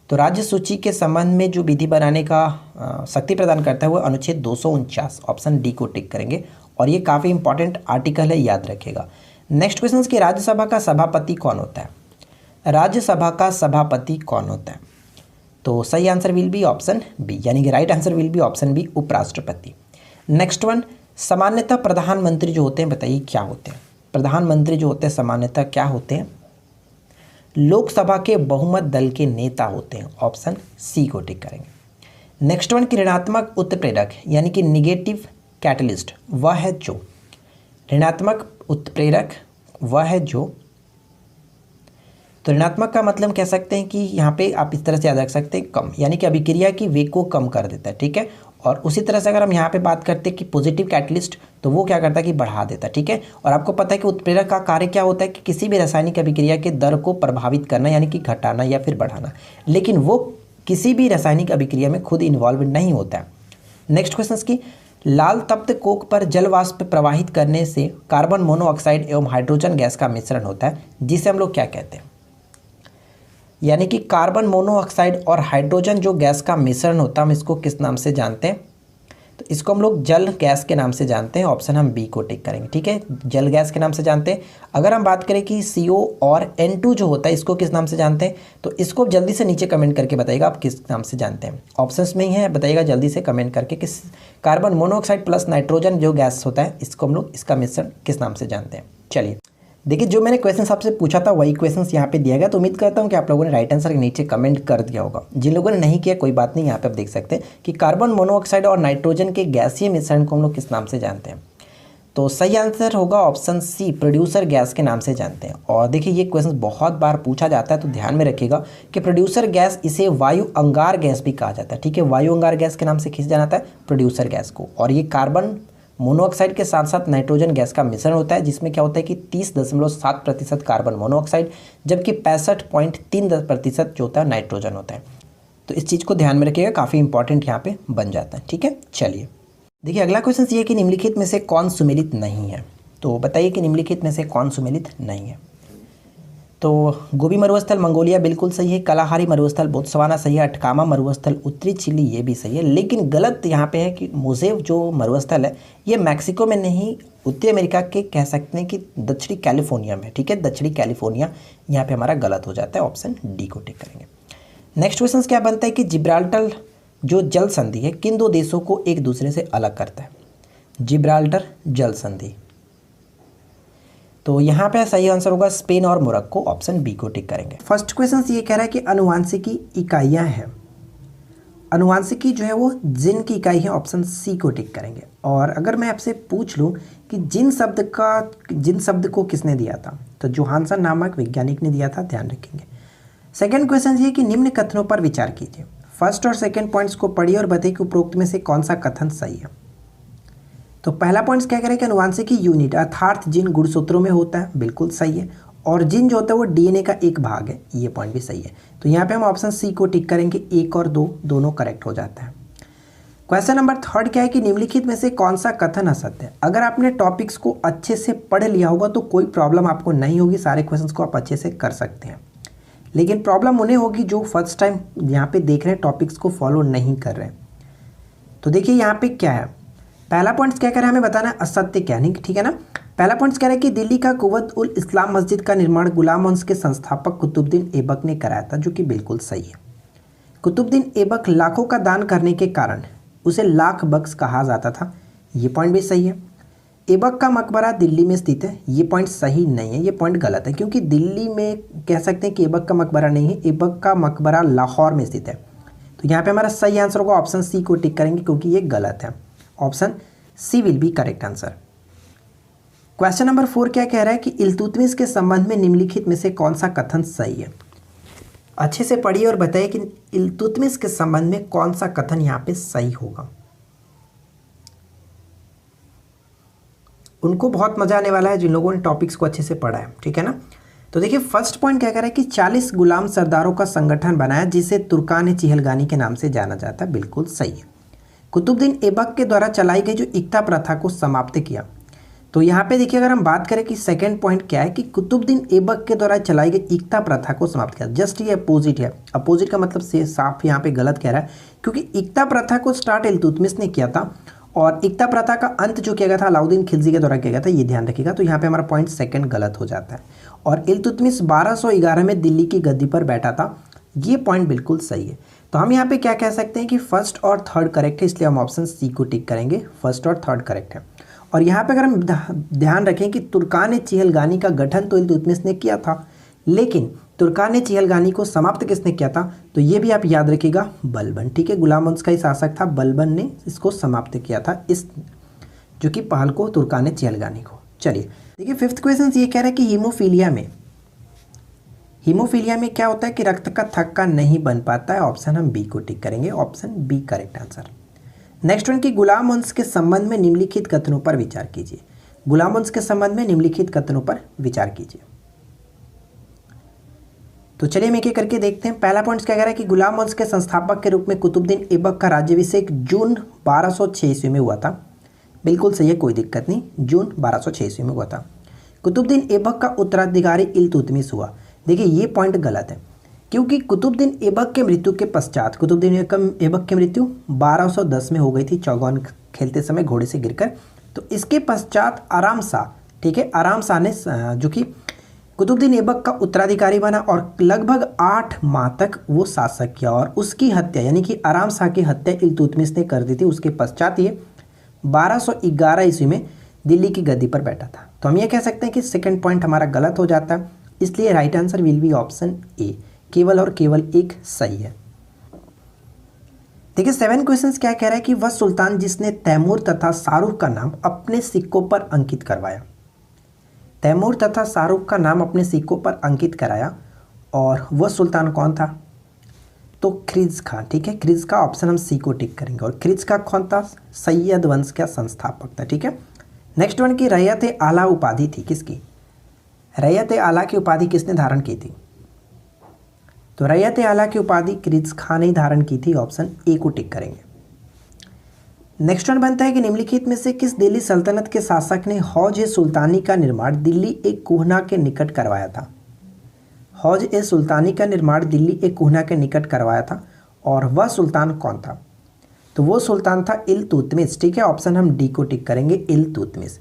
तो राज्य सूची के संबंध में जो विधि बनाने का शक्ति प्रदान करता है वो अनुच्छेद 249, ऑप्शन डी को टिक करेंगे। और ये काफ़ी इंपॉर्टेंट आर्टिकल है, याद रखिएगा। नेक्स्ट क्वेश्चन कि राज्यसभा का सभापति कौन होता है? राज्यसभा का सभापति कौन होता है? तो सही answer will be option B, यानी कि right answer will be option B, उपराष्ट्रपति। नेक्स्ट वन, सामान्यतः प्रधानमंत्री जो होते हैं, बताइए क्या होते हैं? प्रधानमंत्री जो होते हैं सामान्यतः क्या होते हैं? लोकसभा के बहुमत दल के नेता होते हैं, ऑप्शन सी को टिक करेंगे। नेक्स्ट वन, ऋणात्मक उत्प्रेरक यानी कि निगेटिव कैटलिस्ट वह है जो, ऋणात्मक उत्प्रेरक वह है जो, तो ऋणात्मक का मतलब कह सकते हैं कि यहाँ पे आप इस तरह से याद रख सकते हैं कम, यानी कि अभिक्रिया की वेग को कम कर देता है, ठीक है। और उसी तरह से अगर हम यहाँ पे बात करते हैं कि पॉजिटिव कैटलिस्ट, तो वो क्या करता है कि बढ़ा देता है, ठीक है। और आपको पता है कि उत्प्रेरक का कार्य क्या होता है कि किसी भी रासायनिक अभिक्रिया के दर को प्रभावित करना, यानी कि घटाना या फिर बढ़ाना, लेकिन वो किसी भी रासायनिक अभिक्रिया में खुद इन्वॉल्व नहीं होता है। नेक्स्ट क्वेश्चन की लाल तप्त कोक पर जल वाष्प प्रवाहित करने से कार्बन मोनोऑक्साइड एवं हाइड्रोजन गैस का मिश्रण होता है, जिसे हम लोग क्या कहते हैं? यानी कि कार्बन मोनोऑक्साइड और हाइड्रोजन जो गैस का मिश्रण होता है, हम इसको किस नाम से जानते हैं? तो इसको हम लोग जल गैस के नाम से जानते हैं, ऑप्शन हम बी को टिक करेंगे, ठीक है। जल गैस के नाम से जानते हैं। अगर हम बात करें कि CO और N2 जो होता है, इसको किस नाम से जानते हैं, तो इसको जल्दी से नीचे कमेंट करके बताइएगा आप किस नाम से जानते हैं। ऑप्शंस में ही है, बताइएगा जल्दी से कमेंट करके किस कार्बन मोनोऑक्साइड प्लस नाइट्रोजन जो गैस होता है, इसको हम लोग इसका मिश्रण किस नाम से जानते हैं। चलिए देखिए, जो मैंने क्वेश्चन आपसे पूछा था वही क्वेश्चन यहाँ पे दिया गया, तो उम्मीद करता हूँ कि आप लोगों ने राइट आंसर के नीचे कमेंट कर दिया होगा। जिन लोगों ने नहीं किया कोई बात नहीं, यहाँ पे आप देख सकते हैं कि कार्बन मोनोऑक्साइड और नाइट्रोजन के गैसीय मिश्रण को हम लोग किस नाम से जानते हैं। तो सही आंसर होगा ऑप्शन सी, प्रोड्यूसर गैस के नाम से जानते हैं। और देखिए ये क्वेश्चन बहुत बार पूछा जाता है, तो ध्यान में रखिएगा कि प्रोड्यूसर गैस, इसे वायु अंगार गैस भी कहा जाता है, ठीक है। वायु अंगार गैस के नाम से खींचा जाता है प्रोड्यूसर गैस को। और ये कार्बन मोनोऑक्साइड के साथ साथ नाइट्रोजन गैस का मिश्रण होता है, जिसमें क्या होता है कि 30.7% कार्बन मोनोऑक्साइड, जबकि 65.3% जो होता है नाइट्रोजन होता है। तो इस चीज़ को ध्यान में रखिएगा, काफ़ी इंपॉर्टेंट यहाँ पे बन जाता है, ठीक है। चलिए देखिए अगला क्वेश्चन ये है कि निम्नलिखित में से कौन सुमेलित नहीं है? तो बताइए कि निम्नलिखित में से कौन सुमेलित नहीं है। तो गोबी मरुस्थल मंगोलिया बिल्कुल सही है, कलाहारी मरुस्थल बोत्सवाना सही है, अटकामा मरुस्थल उत्तरी चिली ये भी सही है। लेकिन गलत यहाँ पे है कि मोजेव जो मरुस्थल है ये मैक्सिको में नहीं, उत्तरी अमेरिका के कह सकते हैं कि दक्षिणी कैलिफोर्निया में, ठीक है। दक्षिणी कैलिफोर्निया यहाँ पे हमारा गलत हो जाता है, ऑप्शन डी को टिक करेंगे। नेक्स्ट क्वेश्चन क्या बनता है कि जिब्राल्टर जो जल संधि है किन दो देशों को एक दूसरे से अलग करता है? जिब्राल्टर जल संधि, तो यहाँ पे सही आंसर होगा स्पेन और मोरक्को, ऑप्शन बी को टिक करेंगे। फर्स्ट क्वेश्चन ये कह रहा है कि अनुवांशिकी इकाइयाँ हैं, अनुवांशिकी जो है वो जिन की इकाई है, ऑप्शन सी को टिक करेंगे। और अगर मैं आपसे पूछ लूँ कि जिन शब्द को किसने दिया था, तो जोहानसन नामक वैज्ञानिक ने दिया था, ध्यान रखेंगे। सेकेंड क्वेश्चन ये कि निम्न कथनों पर विचार कीजिए। फर्स्ट और सेकेंड पॉइंट्स को पढ़िए और बताइए कि उपरोक्त में से कौन सा कथन सही है। तो पहला पॉइंट क्या करें कि अनुवांशिकी यूनिट अर्थात जिन गुणसूत्रों में होता है, बिल्कुल सही है। और जिन जो होता है वो DNA का एक भाग है, ये पॉइंट भी सही है। तो यहाँ पे हम ऑप्शन सी को टिक करेंगे, 1 और 2 दोनों करेक्ट हो जाता है। क्वेश्चन नंबर थर्ड क्या है कि निम्नलिखित में से कौन सा कथन असत्य है? अगर आपने टॉपिक्स को अच्छे से पढ़ लिया होगा तो कोई प्रॉब्लम आपको नहीं होगी, सारे क्वेश्चन को आप अच्छे से कर सकते हैं। लेकिन प्रॉब्लम उन्हें होगी जो फर्स्ट टाइम यहाँ पे देख रहे हैं, टॉपिक्स को फॉलो नहीं कर रहे हैं। तो देखिए यहाँ पे क्या है, पहला पॉइंट क्या कह रहा है हमें बताना है असत्य क्या नहीं, ठीक है ना। पहला पॉइंट कह रहा है कि दिल्ली का कुव्वत उल इस्लाम मस्जिद का निर्माण गुलाम वंश के संस्थापक कुतुबुद्दीन ऐबक ने कराया था, जो कि बिल्कुल सही है। कुतुबुद्दीन ऐबक लाखों का दान करने के कारण उसे लाख बख्श कहा जाता था, ये पॉइंट भी सही है। ऐबक का मकबरा दिल्ली में स्थित है, ये पॉइंट सही नहीं है, ये पॉइंट गलत है, क्योंकि दिल्ली में कह सकते हैं कि ऐबक का मकबरा नहीं है, ऐबक का मकबरा लाहौर में स्थित है। तो यहाँ पे हमारा सही आंसर होगा ऑप्शन सी को टिक करेंगे, क्योंकि ये गलत है। Option C will be correct answer. Question number 4 क्या कह रहा है कि इल्तुतमिश के संबंध में निम्नलिखित में से कौन सा कथन सही है। अच्छे से पढ़िए और बताइए कि इल्तुतमिश के संबंध में कौन सा कथन यहाँ पे सही होगा। उनको बहुत मजा आने वाला है जिन लोगों ने टॉपिक्स को अच्छे से पढ़ा है, ठीक है ना। तो देखिए फर्स्ट पॉइंट क्या कह रहा है कि 40 गुलाम सरदारों का संगठन बनाया जिसे तुर्कान चिहलगानी के नाम से जाना जाता है, बिल्कुल सही है। कुतुबुद्दीन ऐबक के द्वारा चलाई गई जो इक्ता प्रथा को समाप्त किया। तो यहाँ पे देखिए अगर हम बात करें कि सेकंड पॉइंट क्या है कि कुतुबुद्दीन ऐबक के द्वारा चलाई गई इक्ता प्रथा को समाप्त किया, जस्ट ये अपोजिट है। अपोजिट का मतलब से साफ यहाँ पे गलत कह रहा है, क्योंकि इक्ता प्रथा को स्टार्ट इल्तुतमिश ने किया था और इक्ता प्रथा का अंत जो किया गया था अलाउद्दीन खिलजी के द्वारा किया गया था, ये ध्यान रखिएगा। तो यहाँ पे हमारा पॉइंट सेकंड गलत हो जाता है। और इल्तुतमिश 1211 में दिल्ली की गद्दी पर बैठा था, ये पॉइंट बिल्कुल सही है। तो हम यहाँ पे क्या कह सकते हैं कि फर्स्ट और थर्ड करेक्ट है, इसलिए हम ऑप्शन सी को टिक करेंगे, फर्स्ट और थर्ड करेक्ट है। और यहाँ पे अगर हम ध्यान रखें कि तुर्कान चिहलगानी का गठन तो इल्तुतमिश ने किया था, लेकिन तुर्कान चिहलगानी को समाप्त किसने किया था, तो ये भी आप याद रखिएगा, बलबन, ठीक है। गुलाम वंश का ही शासक था, बलबन ने इसको समाप्त किया था, इस जो कि पहल को, तुर्कान चिहलगानी को। चलिए देखिए फिफ्थ क्वेश्चन ये कह रहा है कि हीमोफीलिया में क्या होता है कि रक्त का थक्का नहीं बन पाता है। ऑप्शन हम बी को टिक करेंगे, option B correct answer. Next one की गुलाम वंश के संबंध में निम्नलिखित कथनों पर विचार कीजिए। गुलाम वंश के संबंध में निम्नलिखित कथनों पर विचार कीजिए। तो चलिए हम एक एक करके देखते हैं। पहला पॉइंट क्या कह रहा है कि गुलाम वंश के संस्थापक के रूप में कुतुबुद्दीन ऐबक का राज्याभिषेक जून 1206 ईस्वी में हुआ था, बिल्कुल सही है, कोई दिक्कत नहीं, जून 1206 ईस्वी में हुआ था। कुतुबुद्दीन ऐबक का उत्तराधिकारी इल्तुतमिश हुआ, देखिए ये पॉइंट गलत है, क्योंकि कुतुबुद्दीन ऐबक के मृत्यु के पश्चात, कुतुबुद्दीन ऐबक की मृत्यु 1210 में हो गई थी चौगान खेलते समय घोड़े से गिरकर। तो इसके पश्चात आराम शाह, ठीक है, आराम शाह ने जो कि कुतुबुद्दीन ऐबक का उत्तराधिकारी बना और लगभग 8 माह तक वो शासक किया और उसकी हत्या यानी कि आराम शाह की हत्या इल्तुतमिश ने कर दी थी। उसके पश्चात ये 1211 ईस्वी में दिल्ली की गद्दी पर बैठा था। तो हम ये कह सकते हैं कि सेकंड पॉइंट हमारा गलत हो जाता है, इसलिए right answer will be option A, केवल और केवल एक सही है। देखिए 7 क्वेश्चंस क्या कह रहा है कि वह सुल्तान जिसने तैमूर तथा शाहरुख का नाम अपने सिक्कों पर अंकित करवाया। तैमूर तथा शाहरुख का नाम अपने सिक्कों पर अंकित कराया और वह सुल्तान कौन था, तो खिल्ज खां, ठीक है, खिल्ज का ऑप्शन हम सी को टिक करेंगे। और खिल्ज का कौन था, सैयद वंश का संस्थापक था, ठीक है। नेक्स्ट वन की रैयत आला उपाधि थी किसकी, रैयत आला की उपाधि किसने धारण की थी, तो रैयत आला की उपाधि खिल्ज खां ने धारण की थी, ऑप्शन ए को टिक करेंगे। नेक्स्ट वन बनता है कि निम्नलिखित में से किस दिल्ली सल्तनत के शासक ने हौज ए सुल्तानी का निर्माण दिल्ली एक कुहना के निकट करवाया था। हौज ए सुल्तानी का निर्माण दिल्ली एक कुहना के निकट करवाया था और वह सुल्तान कौन था, तो वो सुल्तान था इल्तुतमिश, ठीक है, ऑप्शन हम डी को टिक करेंगे, इल्तुतमिश।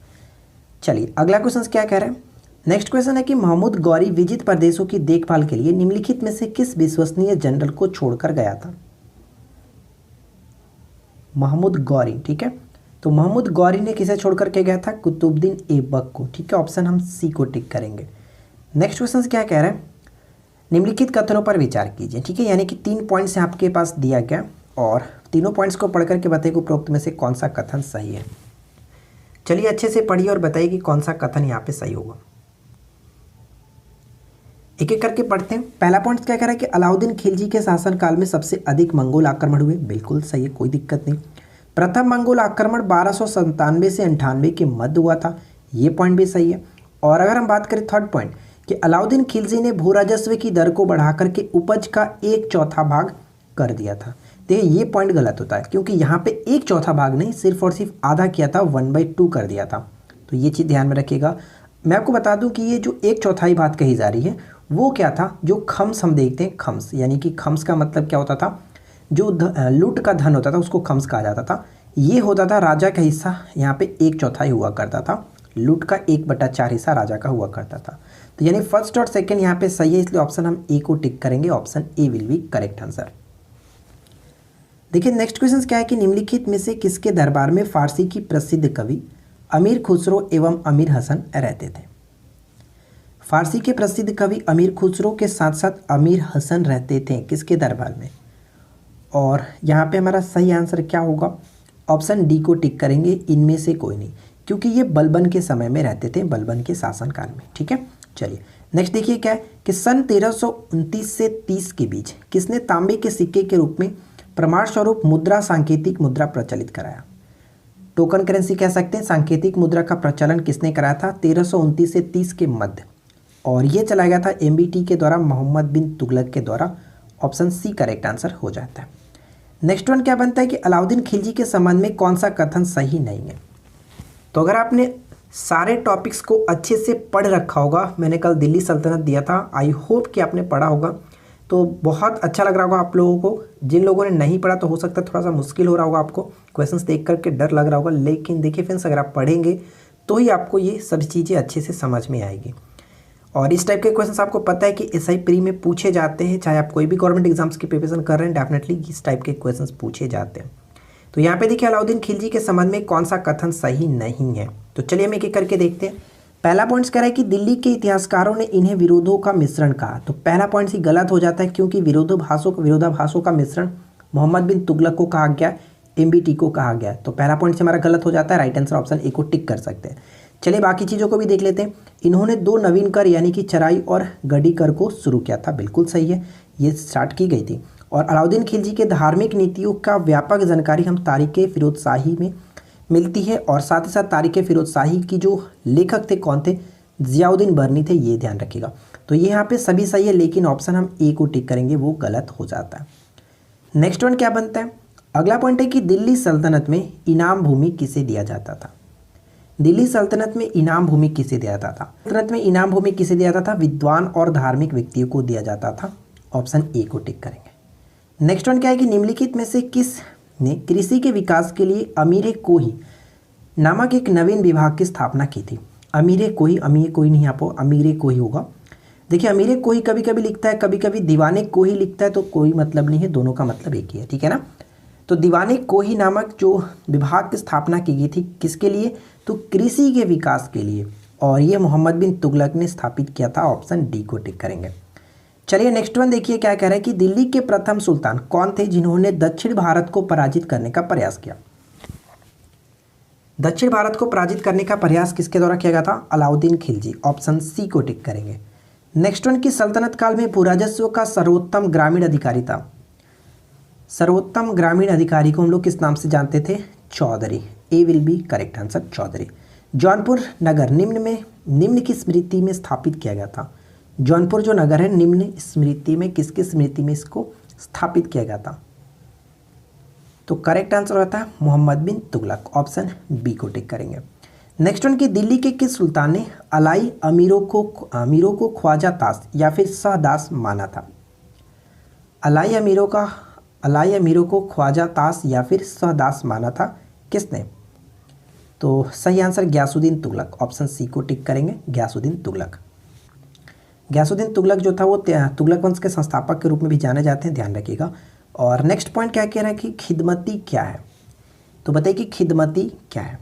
चलिए अगला क्वेश्चन क्या कह रहे हैं। नेक्स्ट क्वेश्चन है कि महमूद गौरी विजित प्रदेशों की देखभाल के लिए निम्नलिखित में से किस विश्वसनीय जनरल को छोड़कर गया था। महमूद गौरी, ठीक है, तो महमूद गौरी ने किसे छोड़कर के गया था, कुतुबुद्दीन ऐबक को, ठीक है, ऑप्शन हम सी को टिक करेंगे। नेक्स्ट क्वेश्चन क्या कह रहे हैं, निम्नलिखित कथनों पर विचार कीजिए, ठीक है, यानी कि 3 पॉइंट्स आपके पास दिया गया और तीनों पॉइंट्स को पढ़ करके बताइए कि उपरोक्त में से कौन सा कथन सही है। चलिए अच्छे से पढ़िए और बताइए कि कौन सा कथन यहाँ पे सही होगा। एक एक करके पढ़ते हैं। पहला पॉइंट क्या कह रहा है कि अलाउद्दीन खिलजी के शासनकाल में सबसे अधिक मंगोल आक्रमण हुए, बिल्कुल सही है, कोई दिक्कत नहीं। प्रथम मंगोल आक्रमण 1297 से 98 के मध्य हुआ था, ये पॉइंट भी सही है। और अगर हम बात करें थर्ड पॉइंट कि अलाउद्दीन खिलजी ने भू राजस्व की दर को बढ़ाकर के उपज का 1/4 भाग कर दिया था, देखिए ये पॉइंट गलत होता है, क्योंकि यहाँ पे 1/4 भाग नहीं, सिर्फ और सिर्फ आधा किया था, 1/2 कर दिया था। तो ये चीज़ ध्यान में रखिएगा। मैं आपको बता दूं कि ये जो 1/4 बात कही जा रही है वो क्या था, जो खम्स हम देखते हैं, खम्स यानी कि खम्स का मतलब क्या होता था, जो लूट का धन होता था उसको खम्स कहा जाता था। ये होता था राजा का हिस्सा, यहाँ पे 1/4 हुआ करता था, लूट का 1/4 हिस्सा राजा का हुआ करता था। तो यानी फर्स्ट और सेकंड यहाँ पे सही है, इसलिए ऑप्शन हम ए को टिक करेंगे, option A will be correct answer. देखिए नेक्स्ट क्वेश्चन क्या है कि निम्नलिखित में से किसके दरबार में फारसी की प्रसिद्ध कवि अमीर खुसरो एवं अमीर हसन रहते थे। फारसी के प्रसिद्ध कवि अमीर खुसरो के साथ साथ अमीर हसन रहते थे किसके दरबार में, और यहाँ पे हमारा सही आंसर क्या होगा, ऑप्शन डी को टिक करेंगे, इनमें से कोई नहीं, क्योंकि ये बलबन के समय में रहते थे, बलबन के शासनकाल में। ठीक है, चलिए नेक्स्ट देखिए क्या है कि सन 1329 से 30 के बीच किसने तांबे के सिक्के के रूप में प्रमाण स्वरूप मुद्रा सांकेतिक मुद्रा प्रचलित कराया? टोकन करेंसी कह सकते हैं। सांकेतिक मुद्रा का प्रचलन किसने कराया था? 1329 से 30 के मध्य, और ये चलाया गया था एमबीटी के द्वारा, मोहम्मद बिन तुगलक के द्वारा। ऑप्शन सी करेक्ट आंसर हो जाता है। नेक्स्ट वन क्या बनता है कि अलाउद्दीन खिलजी के संबंध में कौन सा कथन सही नहीं है? तो अगर आपने सारे टॉपिक्स को अच्छे से पढ़ रखा होगा, मैंने कल दिल्ली सल्तनत दिया था, आई होप कि आपने पढ़ा होगा, तो बहुत अच्छा लग रहा होगा आप लोगों को। जिन लोगों ने नहीं पढ़ा तो हो सकता है थोड़ा सा मुश्किल हो रहा होगा आपको, क्वेश्चंस देख करके डर लग रहा होगा, लेकिन देखिए फ्रेंड्स अगर आप पढ़ेंगे तो ही आपको ये सभी चीज़ें अच्छे से समझ में आएगी। और इस टाइप के क्वेश्चंस आपको पता है कि एसआई प्री में पूछे जाते हैं, चाहे आप कोई भी गवर्नमेंट एग्जाम्स की प्रिपरेशन कर रहे हैं, डेफिनेटली इस टाइप के क्वेश्चंस पूछे जाते हैं। तो यहाँ पे देखिए अलाउद्दीन खिलजी के संबंध में कौन सा कथन सही नहीं है, तो चलिए हम एक एक करके देखते हैं। पहला पॉइंट कह रहा है कि दिल्ली के इतिहासकारों ने इन्हें विरोधों का मिश्रण कहा, तो पहला पॉइंट ही गलत हो जाता है, क्योंकि विरोधाभासों का मिश्रण मोहम्मद बिन तुगलक को कहा गया, एमबीटी को कहा गया। तो पहला पॉइंट से हमारा गलत हो जाता है, राइट आंसर ऑप्शन ए को टिक कर सकते हैं। चलिए बाकी चीज़ों को भी देख लेते हैं। इन्होंने 2 नवीन कर यानी कि चराई और गढ़ी कर को शुरू किया था, बिल्कुल सही है, ये स्टार्ट की गई थी। और अलाउद्दीन खिलजी के धार्मिक नीतियों का व्यापक जानकारी हम तारीख़ फिरोज शाही में मिलती है, और साथ ही साथ तारीख़ फिरोज शाही की जो लेखक थे कौन थे? ज़ियाउद्दीन बर्नी थे, ये ध्यान रखिएगा। तो ये यहाँ पे सभी सही है, लेकिन ऑप्शन हम ए को टिक करेंगे, वो गलत हो जाता है। नेक्स्ट वन क्या बनता है? अगला पॉइंट है कि दिल्ली सल्तनत में इनाम भूमि किसे दिया जाता था? दिल्ली सल्तनत में इनाम भूमि किसे दिया जाता था? सल्तनत में इनाम भूमि किसे दिया जाता था? विद्वान और धार्मिक व्यक्तियों को दिया जाता था। ऑप्शन ए को टिक करेंगे। नेक्स्ट वन क्या है कि निम्नलिखित में से किस ने कृषि के विकास के लिए अमीर कोही नामक एक नवीन विभाग की स्थापना की थी? अमीर कोही नहीं, आपको अमीर कोही होगा। देखिए अमीर कोही कभी कभी लिखता है, कभी कभी दीवाने कोही लिखता है, तो कोई मतलब नहीं है, दोनों का मतलब एक ही है, ठीक है ना। तो दीवाने कोही नामक जो विभाग की स्थापना की गई थी किसके लिए? तो कृषि के विकास के लिए, और ये मोहम्मद बिन तुगलक ने स्थापित किया था। ऑप्शन डी को टिक करेंगे। चलिए नेक्स्ट वन देखिए क्या कह रहा है कि दिल्ली के प्रथम सुल्तान कौन थे जिन्होंने दक्षिण भारत को पराजित करने का प्रयास किया? दक्षिण भारत को पराजित करने का प्रयास किसके द्वारा किया गया था? अलाउद्दीन खिलजी। ऑप्शन सी को टिक करेंगे। नेक्स्ट वन की सल्तनत काल में भूराजस्व का सर्वोत्तम ग्रामीण अधिकारी था। सर्वोत्तम ग्रामीण अधिकारी को हम लोग किस नाम से जानते थे? Chaudhary. A will be correct answer, Chaudhary. Jaunpur नगर निम्न की स्मृति में स्थापित किया गया था। जौनपुर जो नगर है निम्न स्मृति में, किसकी स्मृति में इसको स्थापित किया गया था? तो करेक्ट आंसर होता है मोहम्मद बिन तुगलक। ऑप्शन बी को टिक करेंगे। नेक्स्ट वन की दिल्ली के किस सुल्तान ने अलाई अमीरों को ख्वाजा ताश या फिर शाहदास माना था? अलाई अमीरों को ख्वाजा ताश या फिर शाहदास माना था किसने? तो सही answer Ghiyasuddin Tughlaq. Option C को टिक करेंगे, गयासुद्दीन तुगलक। गयासुद्दीन तुगलक जो था वो तुगलक वंश के संस्थापक के रूप में भी जाने जाते हैं, ध्यान रखिएगा। और नेक्स्ट पॉइंट क्या कह रहा है कि खिदमती क्या है? तो बताइए कि खिदमती क्या है?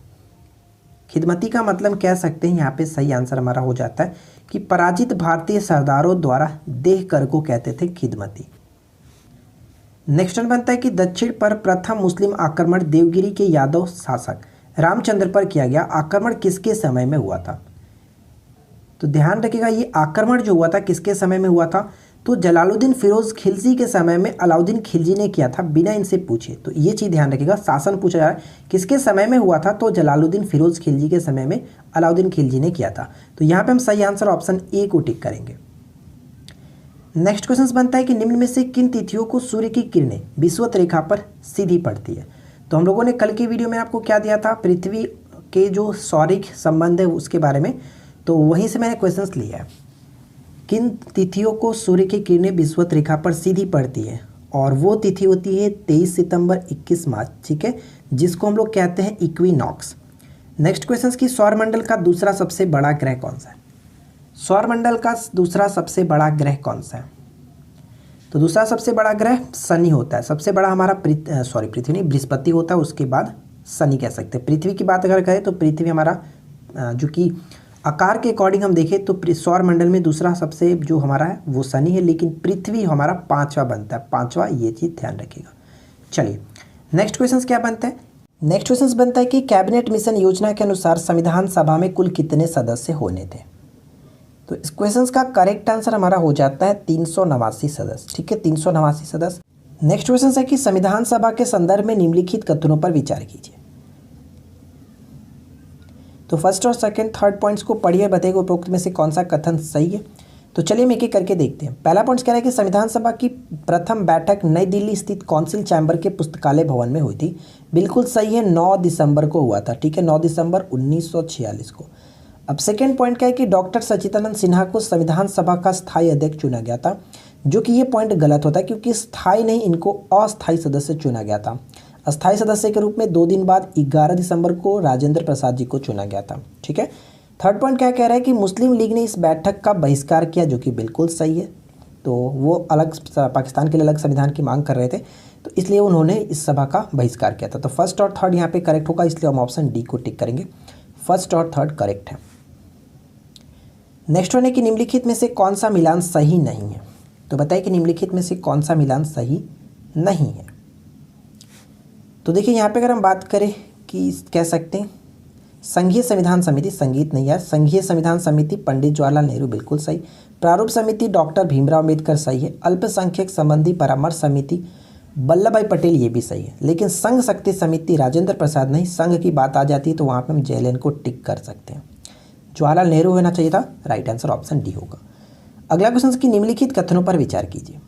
खिदमती का मतलब कह सकते हैं, यहाँ पे सही आंसर हमारा हो जाता है कि पराजित भारतीय सरदारों द्वारा देह कर को कहते थे खिदमती। नेक्स्ट बनता है कि दक्षिण पर प्रथम मुस्लिम आक्रमण देवगिरी के यादव शासक रामचंद्र पर किया गया आक्रमण किसके समय में हुआ था? तो ध्यान रखिएगा ये आक्रमण जो हुआ था किसके समय में हुआ था? तो जलालुद्दीन फिरोज खिलजी के समय में अलाउद्दीन खिलजी ने किया था, बिना इनसे पूछे। तो ये चीज़ ध्यान रखिएगा, शासन पूछा जा रहा है किसके समय में हुआ था? तो जलालुद्दीन फिरोज खिलजी के समय में अलाउद्दीन खिलजी ने किया था। तो यहाँ पे हम सही आंसर ऑप्शन ए को टिक करेंगे। नेक्स्ट क्वेश्चन बनता है कि निम्न में से किन तिथियों को सूर्य की किरणें विषुवत रेखा पर सीधी पड़ती है? तो हम लोगों ने कल के वीडियो में आपको क्या दिया था? पृथ्वी के जो सौरिक संबंध है उसके बारे में, तो वहीं से मैंने क्वेश्चंस लिया है। किन तिथियों को सूर्य की किरणें विषुवत रेखा पर सीधी पड़ती है? और वो तिथि होती है 23 सितंबर 21 मार्च, ठीक है, जिसको हम लोग कहते हैं इक्विनॉक्स। नेक्स्ट क्वेश्चन की सौरमंडल का दूसरा सबसे बड़ा ग्रह कौन सा है? सौरमंडल का दूसरा सबसे बड़ा ग्रह कौन सा है? तो दूसरा सबसे बड़ा ग्रह शनि होता है। सबसे बड़ा हमारा पृथ्वी नहीं, बृहस्पति होता है, उसके बाद शनि कह सकते हैं। पृथ्वी की बात अगर करें तो पृथ्वी हमारा जो कि आकार के अकॉर्डिंग हम देखें तो सौरमंडल में दूसरा सबसे जो हमारा है वो शनि है, लेकिन पृथ्वी हमारा 5वां बनता है, 5वां, ये चीज़ ध्यान रखिएगा। चलिए नेक्स्ट क्वेश्चन क्या बनता है? नेक्स्ट क्वेश्चन बनता है कि कैबिनेट मिशन योजना के अनुसार संविधान सभा में कुल कितने सदस्य होने थे। तो इस क्वेश्चन का करेक्ट आंसर हमारा हो जाता है 389 सदस्य। ठीक है, 389 सदस्य। नेक्स्ट क्वेश्चन है कि संविधान सभा के संदर्भ में निम्नलिखित कथनों पर विचार कीजिए। तो फर्स्ट और सेकंड थर्ड पॉइंट्स को पढ़िए, बताइएगा उपरोक्त में से कौन सा कथन सही है। तो चलिए हम एक एक करके देखते हैं। पहला पॉइंट कह रहा है कि संविधान सभा की प्रथम बैठक नई दिल्ली स्थित कौंसिल चैम्बर के पुस्तकालय भवन में हुई थी। बिल्कुल सही है, 9 दिसंबर को हुआ था। ठीक है, 9 दिसंबर 1946 को। अब सेकेंड पॉइंट क्या है कि डॉक्टर सच्चिदानंद सिन्हा को संविधान सभा का स्थायी अध्यक्ष चुना गया था, जो कि ये पॉइंट गलत होता है क्योंकि स्थायी नहीं, इनको अस्थायी सदस्य चुना गया था। अस्थायी सदस्य के रूप में 2 दिन बाद 11 दिसंबर को राजेंद्र प्रसाद जी को चुना गया था। ठीक है, थर्ड पॉइंट क्या कह रहा है कि मुस्लिम लीग ने इस बैठक का बहिष्कार किया, जो कि बिल्कुल सही है। तो वो अलग पाकिस्तान के लिए अलग संविधान की मांग कर रहे थे, तो इसलिए उन्होंने इस सभा का बहिष्कार किया था। तो फर्स्ट और थर्ड यहाँ पे करेक्ट होगा, इसलिए हम ऑप्शन डी को टिक करेंगे। फर्स्ट और थर्ड करेक्ट है। नेक्स्ट वन है कि निम्नलिखित में से कौन सा मिलान सही नहीं है। तो बताइए कि निम्नलिखित में से कौन सा मिलान सही नहीं है। तो देखिए यहाँ पे अगर हम बात करें कि कह सकते हैं संघीय संविधान समिति, संगीत नहीं है, संघीय संविधान समिति पंडित जवाहरलाल नेहरू बिल्कुल सही। प्रारूप समिति डॉक्टर भीमराव अम्बेडकर सही है। अल्पसंख्यक संबंधी परामर्श समिति वल्लभ भाई पटेल ये भी सही है। लेकिन संघ शक्ति समिति राजेंद्र प्रसाद नहीं। संघ की बात आ जाती है तो वहाँ पे हम जेएलएन को टिक कर सकते हैं। जवाहरलाल नेहरू होना चाहिए था, राइट आंसर ऑप्शन डी होगा। अगला क्वेश्चन की निम्नलिखित कथनों पर विचार कीजिए।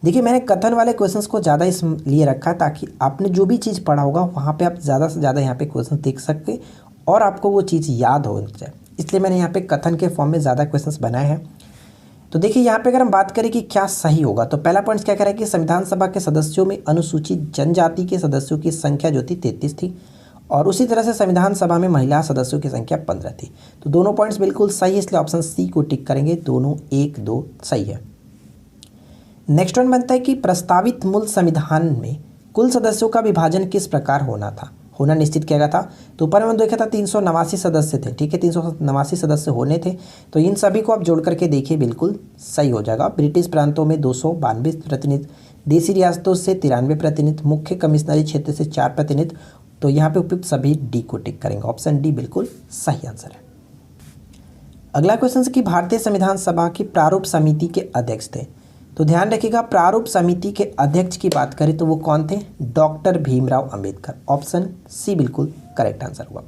देखिए मैंने कथन वाले क्वेश्चंस को ज़्यादा इसलिए रखा ताकि आपने जो भी चीज़ पढ़ा होगा वहाँ पे आप ज़्यादा से ज़्यादा यहाँ पे क्वेश्चन देख सके और आपको वो चीज़ याद हो जाए, इसलिए मैंने यहाँ पे कथन के फॉर्म में ज़्यादा क्वेश्चंस बनाए हैं। तो देखिए यहाँ पे अगर हम बात करें कि क्या सही होगा, तो पहला पॉइंट क्या कह रहा है कि संविधान सभा के सदस्यों में अनुसूचित जनजाति के सदस्यों की संख्या जो थी 33 थी और उसी तरह से संविधान सभा में महिला सदस्यों की संख्या 15 थी। तो दोनों पॉइंट्स बिल्कुल सही है, इसलिए ऑप्शन सी को टिक करेंगे। दोनों 1, 2 सही है। नेक्स्ट वन बनता है कि प्रस्तावित मूल संविधान में कुल सदस्यों का विभाजन किस प्रकार होना निश्चित किया गया था। तो ऊपर में देखा था 389 सदस्य थे। ठीक है, 389 सदस्य होने थे, तो इन सभी को आप जोड़ करके देखिए बिल्कुल सही हो जाएगा। ब्रिटिश प्रांतों में 292 प्रतिनिधि, देसी रियासतों से 93 प्रतिनिधि, मुख्य कमिश्नरी क्षेत्र से 4 प्रतिनिधि। तो यहाँ पे उपयुक्त सभी डी को टिक करेंगे। ऑप्शन डी बिल्कुल सही आंसर है। अगला क्वेश्चन है कि भारतीय संविधान सभा की प्रारूप समिति के अध्यक्ष थे। तो ध्यान रखिएगा, प्रारूप समिति के अध्यक्ष की बात करें तो वो कौन थे, doctor Bhimrao Ambedkar. Option C बिल्कुल करेक्ट आंसर हुआ।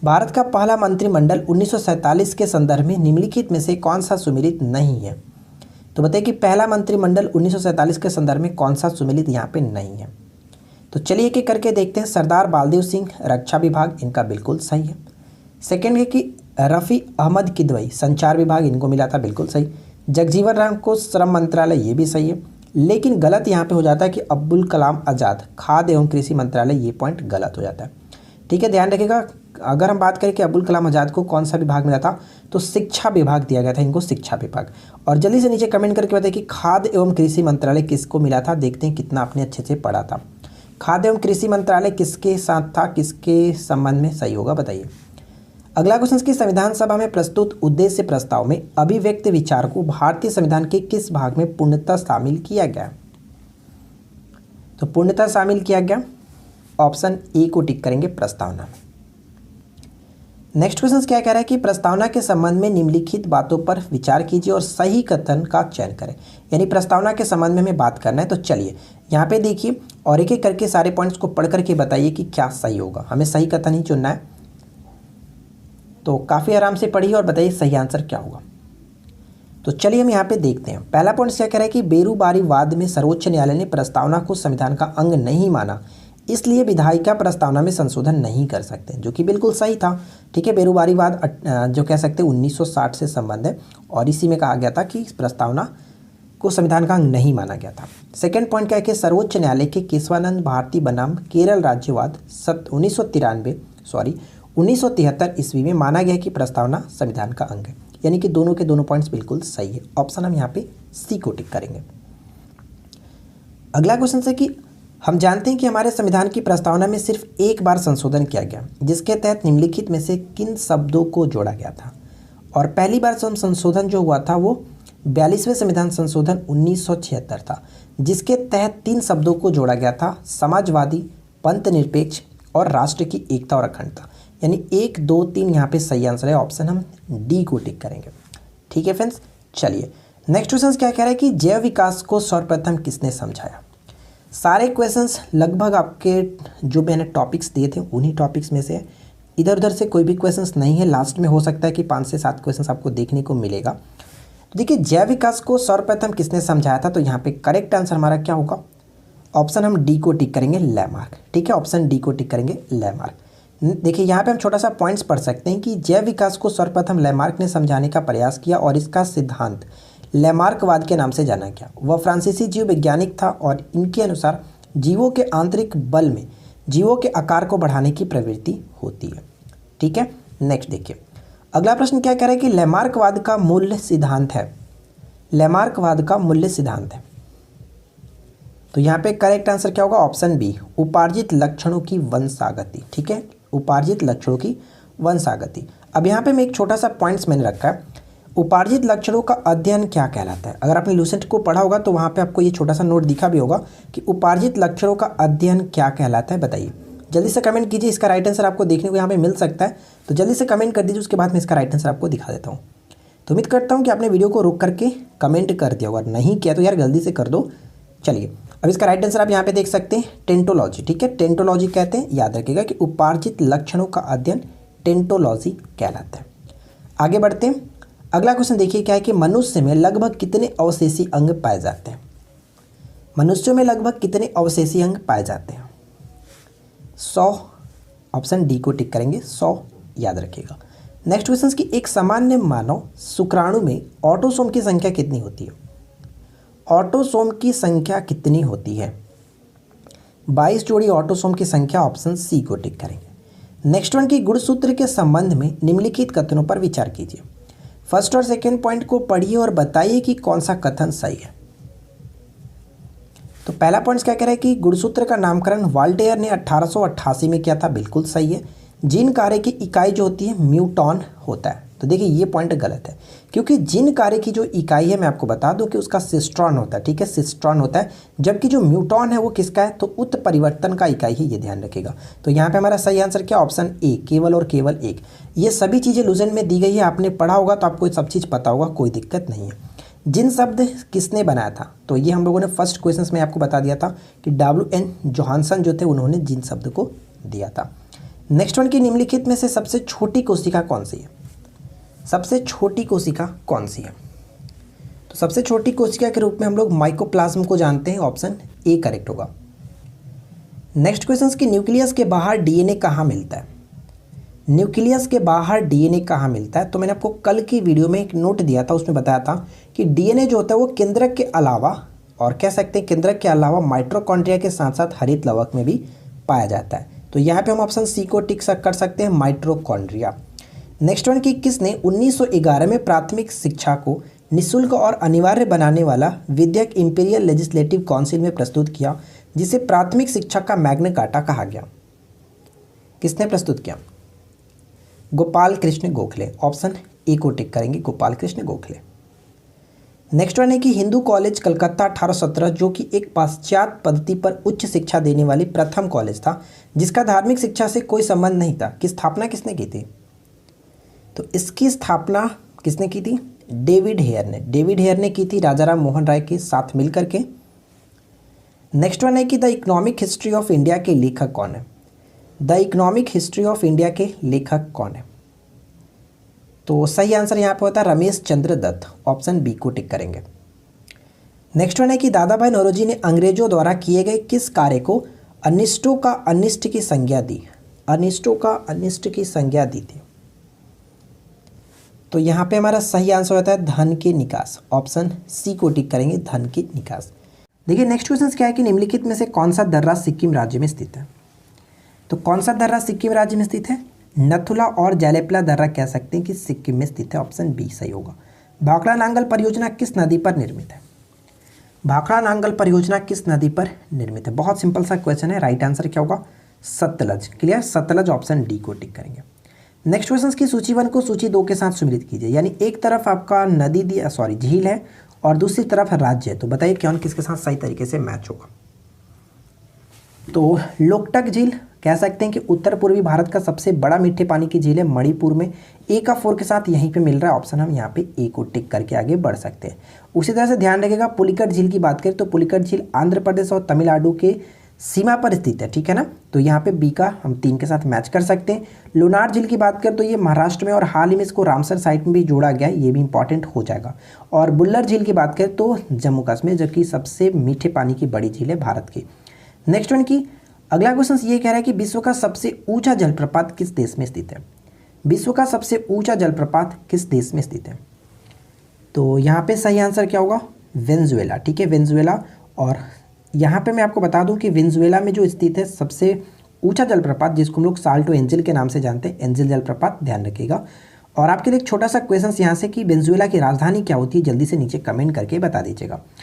भारत का पहला मंत्रिमंडल 1947 के संदर्भ में निम्नलिखित में से कौन सा सुमेलित नहीं है। तो बताइए कि पहला मंत्रिमंडल 1947 के संदर्भ में कौन सा सुमेलित यहाँ पे नहीं है। तो चलिए एक एक करके देखते हैं। सरदार बालदेव सिंह रक्षा विभाग, इनका बिल्कुल सही है। सेकेंड है कि रफ़ी अहमद किदवई संचार विभाग, इनको मिला था, बिल्कुल सही। जगजीवन राम को श्रम मंत्रालय, ये भी सही है। लेकिन गलत यहाँ पे हो जाता है कि अब्दुल कलाम आज़ाद खाद्य एवं कृषि मंत्रालय, ये पॉइंट गलत हो जाता है। ठीक है, ध्यान रखिएगा। अगर हम बात करें कि अब्दुल कलाम आज़ाद को कौन सा विभाग मिला था, तो शिक्षा विभाग दिया गया था इनको, शिक्षा विभाग। और जल्दी से नीचे कमेंट करके बताइए कि खाद्य एवं कृषि मंत्रालय किसको मिला था। देखते हैं कितना आपने अच्छे से पढ़ा था। खाद्य एवं कृषि मंत्रालय किसके साथ था, किसके संबंध में सही होगा बताइए। अगला क्वेश्चन की संविधान सभा में प्रस्तुत उद्देश्य प्रस्ताव में अभिव्यक्त विचार को भारतीय संविधान के किस भाग में पूर्णतः शामिल किया गया। तो पूर्णतः शामिल किया गया, ऑप्शन ए को टिक करेंगे, प्रस्तावना में। नेक्स्ट क्वेश्चन क्या कह रहा है कि प्रस्तावना के संबंध में निम्नलिखित बातों पर विचार कीजिए और सही कथन का चयन करें। यानी प्रस्तावना के संबंध में हमें बात करना है। तो चलिए यहाँ पे देखिए और एक एक करके सारे पॉइंट्स को पढ़ करके बताइए कि क्या सही होगा। हमें सही कथन ही चुनना है, तो काफ़ी आराम से पढ़िए और बताइए सही आंसर क्या होगा। तो चलिए हम यहाँ पे देखते हैं। पहला पॉइंट क्या कह रहा है कि बेरुबारीवाद में सर्वोच्च न्यायालय ने प्रस्तावना को संविधान का अंग नहीं माना, इसलिए विधायिका प्रस्तावना में संशोधन नहीं कर सकते, जो कि बिल्कुल सही था। ठीक है, बेरुबारीवाद जो कह सकते हैं 1960 से संबंध है और इसी में कहा गया था कि प्रस्तावना को संविधान का अंग नहीं माना गया था। सेकेंड पॉइंट क्या है कि सर्वोच्च न्यायालय के केशवानंद भारती बनाम केरल राज्यवाद 1973 ईस्वी में माना गया कि प्रस्तावना संविधान का अंग है। यानी कि दोनों के दोनों पॉइंट्स बिल्कुल सही है। ऑप्शन हम यहाँ पे सी को टिक करेंगे। अगला क्वेश्चन है कि हम जानते हैं कि हमारे संविधान की प्रस्तावना में सिर्फ एक बार संशोधन किया गया, जिसके तहत निम्नलिखित में से किन शब्दों को जोड़ा गया था। और पहली बार संशोधन जो हुआ था वो 42वें संविधान संशोधन 1976 था, जिसके तहत 3 शब्दों को जोड़ा गया था, समाजवादी, पंथ निरपेक्ष, और राष्ट्र की एकता और अखंडता। यानी 1 2 3 यहाँ पे सही आंसर है, ऑप्शन हम डी को टिक करेंगे। ठीक है फ्रेंड्स, चलिए नेक्स्ट क्वेश्चन क्या कह रहा है कि जैव विकास को सर्वप्रथम किसने समझाया। सारे क्वेश्चंस लगभग आपके जो मैंने टॉपिक्स दिए थे उन्हीं टॉपिक्स में से है, इधर उधर से कोई भी क्वेश्चंस नहीं है। लास्ट में हो सकता है कि 5 से 7 क्वेश्चंस आपको देखने को मिलेगा। तो देखिए जैव विकास को सर्वप्रथम किसने समझाया था, तो यहाँ पे करेक्ट आंसर हमारा क्या होगा, ऑप्शन हम डी को टिक करेंगे, लैमार्क। ठीक है, ऑप्शन डी को टिक करेंगे, लैमार्क। देखिए यहाँ पे हम छोटा सा पॉइंट्स पढ़ सकते हैं कि जैव विकास को सर्वप्रथम लैमार्क ने समझाने का प्रयास किया और इसका सिद्धांत लैमार्कवाद के नाम से जाना गया। वह फ्रांसीसी जीव वैज्ञानिक था और इनके अनुसार जीवों के आंतरिक बल में जीवों के आकार को बढ़ाने की प्रवृत्ति होती है। ठीक है, नेक्स्ट देखिए अगला प्रश्न क्या कह रहा है कि लैमार्कवाद का मूल्य सिद्धांत है। लैमार्कवाद का मूल्य सिद्धांत है, तो यहाँ पे करेक्ट आंसर क्या होगा, ऑप्शन बी, उपार्जित लक्षणों की वंशागति। ठीक है, उपार्जित लक्षणों की वंशागति। अब यहाँ पे मैं एक छोटा सा पॉइंट्स मैंने रखा है, उपार्जित लक्षणों का अध्ययन क्या कहलाता है। अगर आपने लूसेंट को पढ़ा होगा तो वहाँ पे आपको ये छोटा सा नोट दिखा भी होगा कि उपार्जित लक्षणों का अध्ययन क्या कहलाता है, बताइए। जल्दी से कमेंट कीजिए, इसका राइट आंसर आपको देखने को यहाँ पे मिल सकता है, तो जल्दी से कमेंट कर दीजिए, उसके बाद मैं इसका राइट आंसर आपको दिखा देता हूँ। तो उम्मीद करता हूँ कि आपने वीडियो को रोक करके कमेंट कर दिया होगा, नहीं किया तो यार जल्दी से कर दो। चलिए अब इसका राइट आंसर आप यहाँ पे देख सकते हैं, टेंटोलॉजी। ठीक है, टेंटोलॉजी कहते हैं, याद रखिएगा कि उपार्जित लक्षणों का अध्ययन टेंटोलॉजी कहलाता है। आगे बढ़ते हैं, अगला क्वेश्चन देखिए क्या है कि मनुष्य में लगभग कितने अवशेषी अंग पाए जाते हैं। मनुष्यों में लगभग कितने अवशेषी अंग पाए जाते हैं, 100, ऑप्शन डी को टिक करेंगे, 100 याद रखिएगा। नेक्स्ट क्वेश्चन की एक सामान्य मानव शुक्राणु में ऑटोसोम की संख्या कितनी होती है। ऑटोसोम की संख्या कितनी होती है, 22 जोड़ी ऑटोसोम की संख्या, ऑप्शन सी को टिक करेंगे। नेक्स्ट वन की गुणसूत्र के संबंध में निम्नलिखित कथनों पर विचार कीजिए। फर्स्ट और सेकंड पॉइंट को पढ़िए और बताइए कि कौन सा कथन सही है। तो पहला पॉइंट क्या कह रहा है कि गुणसूत्र का नामकरण वाल्टेयर ने 1888 में किया था, बिल्कुल सही है। जीन कार्य की इकाई जो होती है म्यूटॉन होता है, तो देखिए ये पॉइंट गलत है, क्योंकि जीन कार्य की जो इकाई है मैं आपको बता दूं कि उसका सिस्ट्रॉन होता है। ठीक है, सिस्ट्रॉन होता है, जबकि जो म्यूटॉन है वो किसका है, तो उत्परिवर्तन का इकाई है, ये ध्यान रखिएगा। तो यहाँ पे हमारा सही आंसर क्या, ऑप्शन ए, केवल और केवल एक। ये सभी चीज़ें लूसेंट में दी गई है, आपने पढ़ा होगा तो आपको सब चीज़ पता होगा, कोई दिक्कत नहीं है। जिन शब्द किसने बनाया था, तो ये हम लोगों ने फर्स्ट क्वेश्चन में आपको बता दिया था कि WN जोहानसन जो थे उन्होंने जिन शब्द को दिया था। नेक्स्ट वन की निम्नलिखित में से सबसे छोटी कोशिका कौन सी है। सबसे छोटी कोशिका कौन सी है, तो सबसे छोटी कोशिका के रूप में हम लोग माइकोप्लाज्म को जानते हैं, ऑप्शन ए करेक्ट होगा। नेक्स्ट क्वेश्चन की न्यूक्लियस के बाहर DNA कहाँ मिलता है। न्यूक्लियस के बाहर DNA कहाँ मिलता है, तो मैंने आपको कल की वीडियो में एक नोट दिया था, उसमें बताया था कि DNA जो होता है वो केंद्रक के अलावा, और कह सकते हैं केंद्रक के अलावा माइटोकॉन्ड्रिया के साथ साथ हरित लवक में भी पाया जाता है। तो यहाँ पे हम ऑप्शन सी को टिक कर सकते हैं, माइटोकॉन्ड्रिया। नेक्स्ट वन की किसने 1911 में प्राथमिक शिक्षा को निःशुल्क और अनिवार्य बनाने वाला विधेयक इंपीरियल लेजिस्लेटिव काउंसिल में प्रस्तुत किया, जिसे प्राथमिक शिक्षा का मैग्ना कार्टा कहा गया। किसने प्रस्तुत किया, गोपाल कृष्ण गोखले, ऑप्शन ए को टिक करेंगे, गोपाल कृष्ण गोखले। नेक्स्ट वन है कि हिंदू कॉलेज कलकत्ता 1817 जो कि एक पाश्चात्य पद्धति पर उच्च शिक्षा देने वाली प्रथम कॉलेज था, जिसका धार्मिक शिक्षा से कोई संबंध नहीं था, की स्थापना किसने की थी। तो इसकी स्थापना किसने की थी, डेविड हेयर ने। डेविड हेयर ने की थी राजा राम मोहन राय के साथ मिलकर के। नेक्स्ट वन है कि the economic history of India के लेखक कौन है। The economic history of India के लेखक कौन है, तो सही आंसर यहाँ पर होता है रमेश चंद्र दत्त, ऑप्शन बी को टिक करेंगे। नेक्स्ट वन है कि दादा भाई नौरोजी ने अंग्रेजों द्वारा किए गए किस कार्य को अनिष्टों का अनिष्ट की संज्ञा दी। अनिष्टों का अनिष्ट की संज्ञा दी थी, तो यहाँ पे हमारा सही आंसर होता है धन के निकास, ऑप्शन सी को टिक करेंगे, धन के निकास। देखिए नेक्स्ट क्वेश्चन क्या है कि निम्नलिखित में से कौन सा दर्रा सिक्किम राज्य में स्थित है। तो कौन सा दर्रा सिक्किम राज्य में स्थित है, नथुला और जैलेपला दर्रा कह सकते हैं कि सिक्किम में स्थित है, ऑप्शन बी सही होगा। भाखड़ा नांगल परियोजना किस नदी पर निर्मित है। भाखड़ा नांगल परियोजना किस नदी पर निर्मित है, बहुत सिंपल सा क्वेश्चन है, राइट आंसर क्या होगा, Sutlej. Clear, Sutlej, option D को टिक करेंगे। नेक्स्ट क्वेश्चन की सूची 1 को सूची 2 के साथ सुमिलित कीजिए, यानी एक तरफ आपका नदी झील है और दूसरी तरफ राज्य है, तो बताइए कौन किसके साथ सही तरीके से मैच होगा। तो लोकटक झील कह सकते हैं कि उत्तर पूर्वी भारत का सबसे बड़ा मीठे पानी की झील है, मणिपुर में। ए का 4 के साथ यहीं पे मिल रहा है ऑप्शन, हम यहाँ पे ए को टिक करके आगे बढ़ सकते हैं। उसी तरह से ध्यान रखिएगा, पुलिकट झील की बात करें तो पुलिकट झील आंध्र प्रदेश और तमिलनाडु के सीमा पर स्थित है, ठीक है ना। तो यहाँ पे बी का हम 3 के साथ मैच कर सकते हैं। लोनार झील की बात करें तो ये महाराष्ट्र में और हाल ही में इसको रामसर साइट में भी जोड़ा गया है, ये भी इंपॉर्टेंट हो जाएगा। और बुल्लर झील की बात करें तो जम्मू कश्मीर, जो कि सबसे मीठे पानी की बड़ी झील है भारत की। नेक्स्ट वन की अगला क्वेश्चन ये कह रहा है कि विश्व का सबसे ऊंचा जलप्रपात किस देश में स्थित है। विश्व का सबसे ऊंचा जलप्रपात किस देश में स्थित है। तो यहाँ पे सही आंसर क्या होगा, वेनेजुएला, ठीक है, वेनेजुएला। और यहाँ पे मैं आपको बता दूं कि वेनेजुएला में जो स्थित है सबसे ऊंचा जलप्रपात, जिसको हम लोग साल्टो एंजल के नाम से जानते हैं, एंजल जलप्रपात, ध्यान रखिएगा। और आपके लिए एक छोटा सा क्वेश्चन यहाँ से कि वेनेजुएला की राजधानी क्या होती है, जल्दी से नीचे कमेंट करके बता दीजिएगा।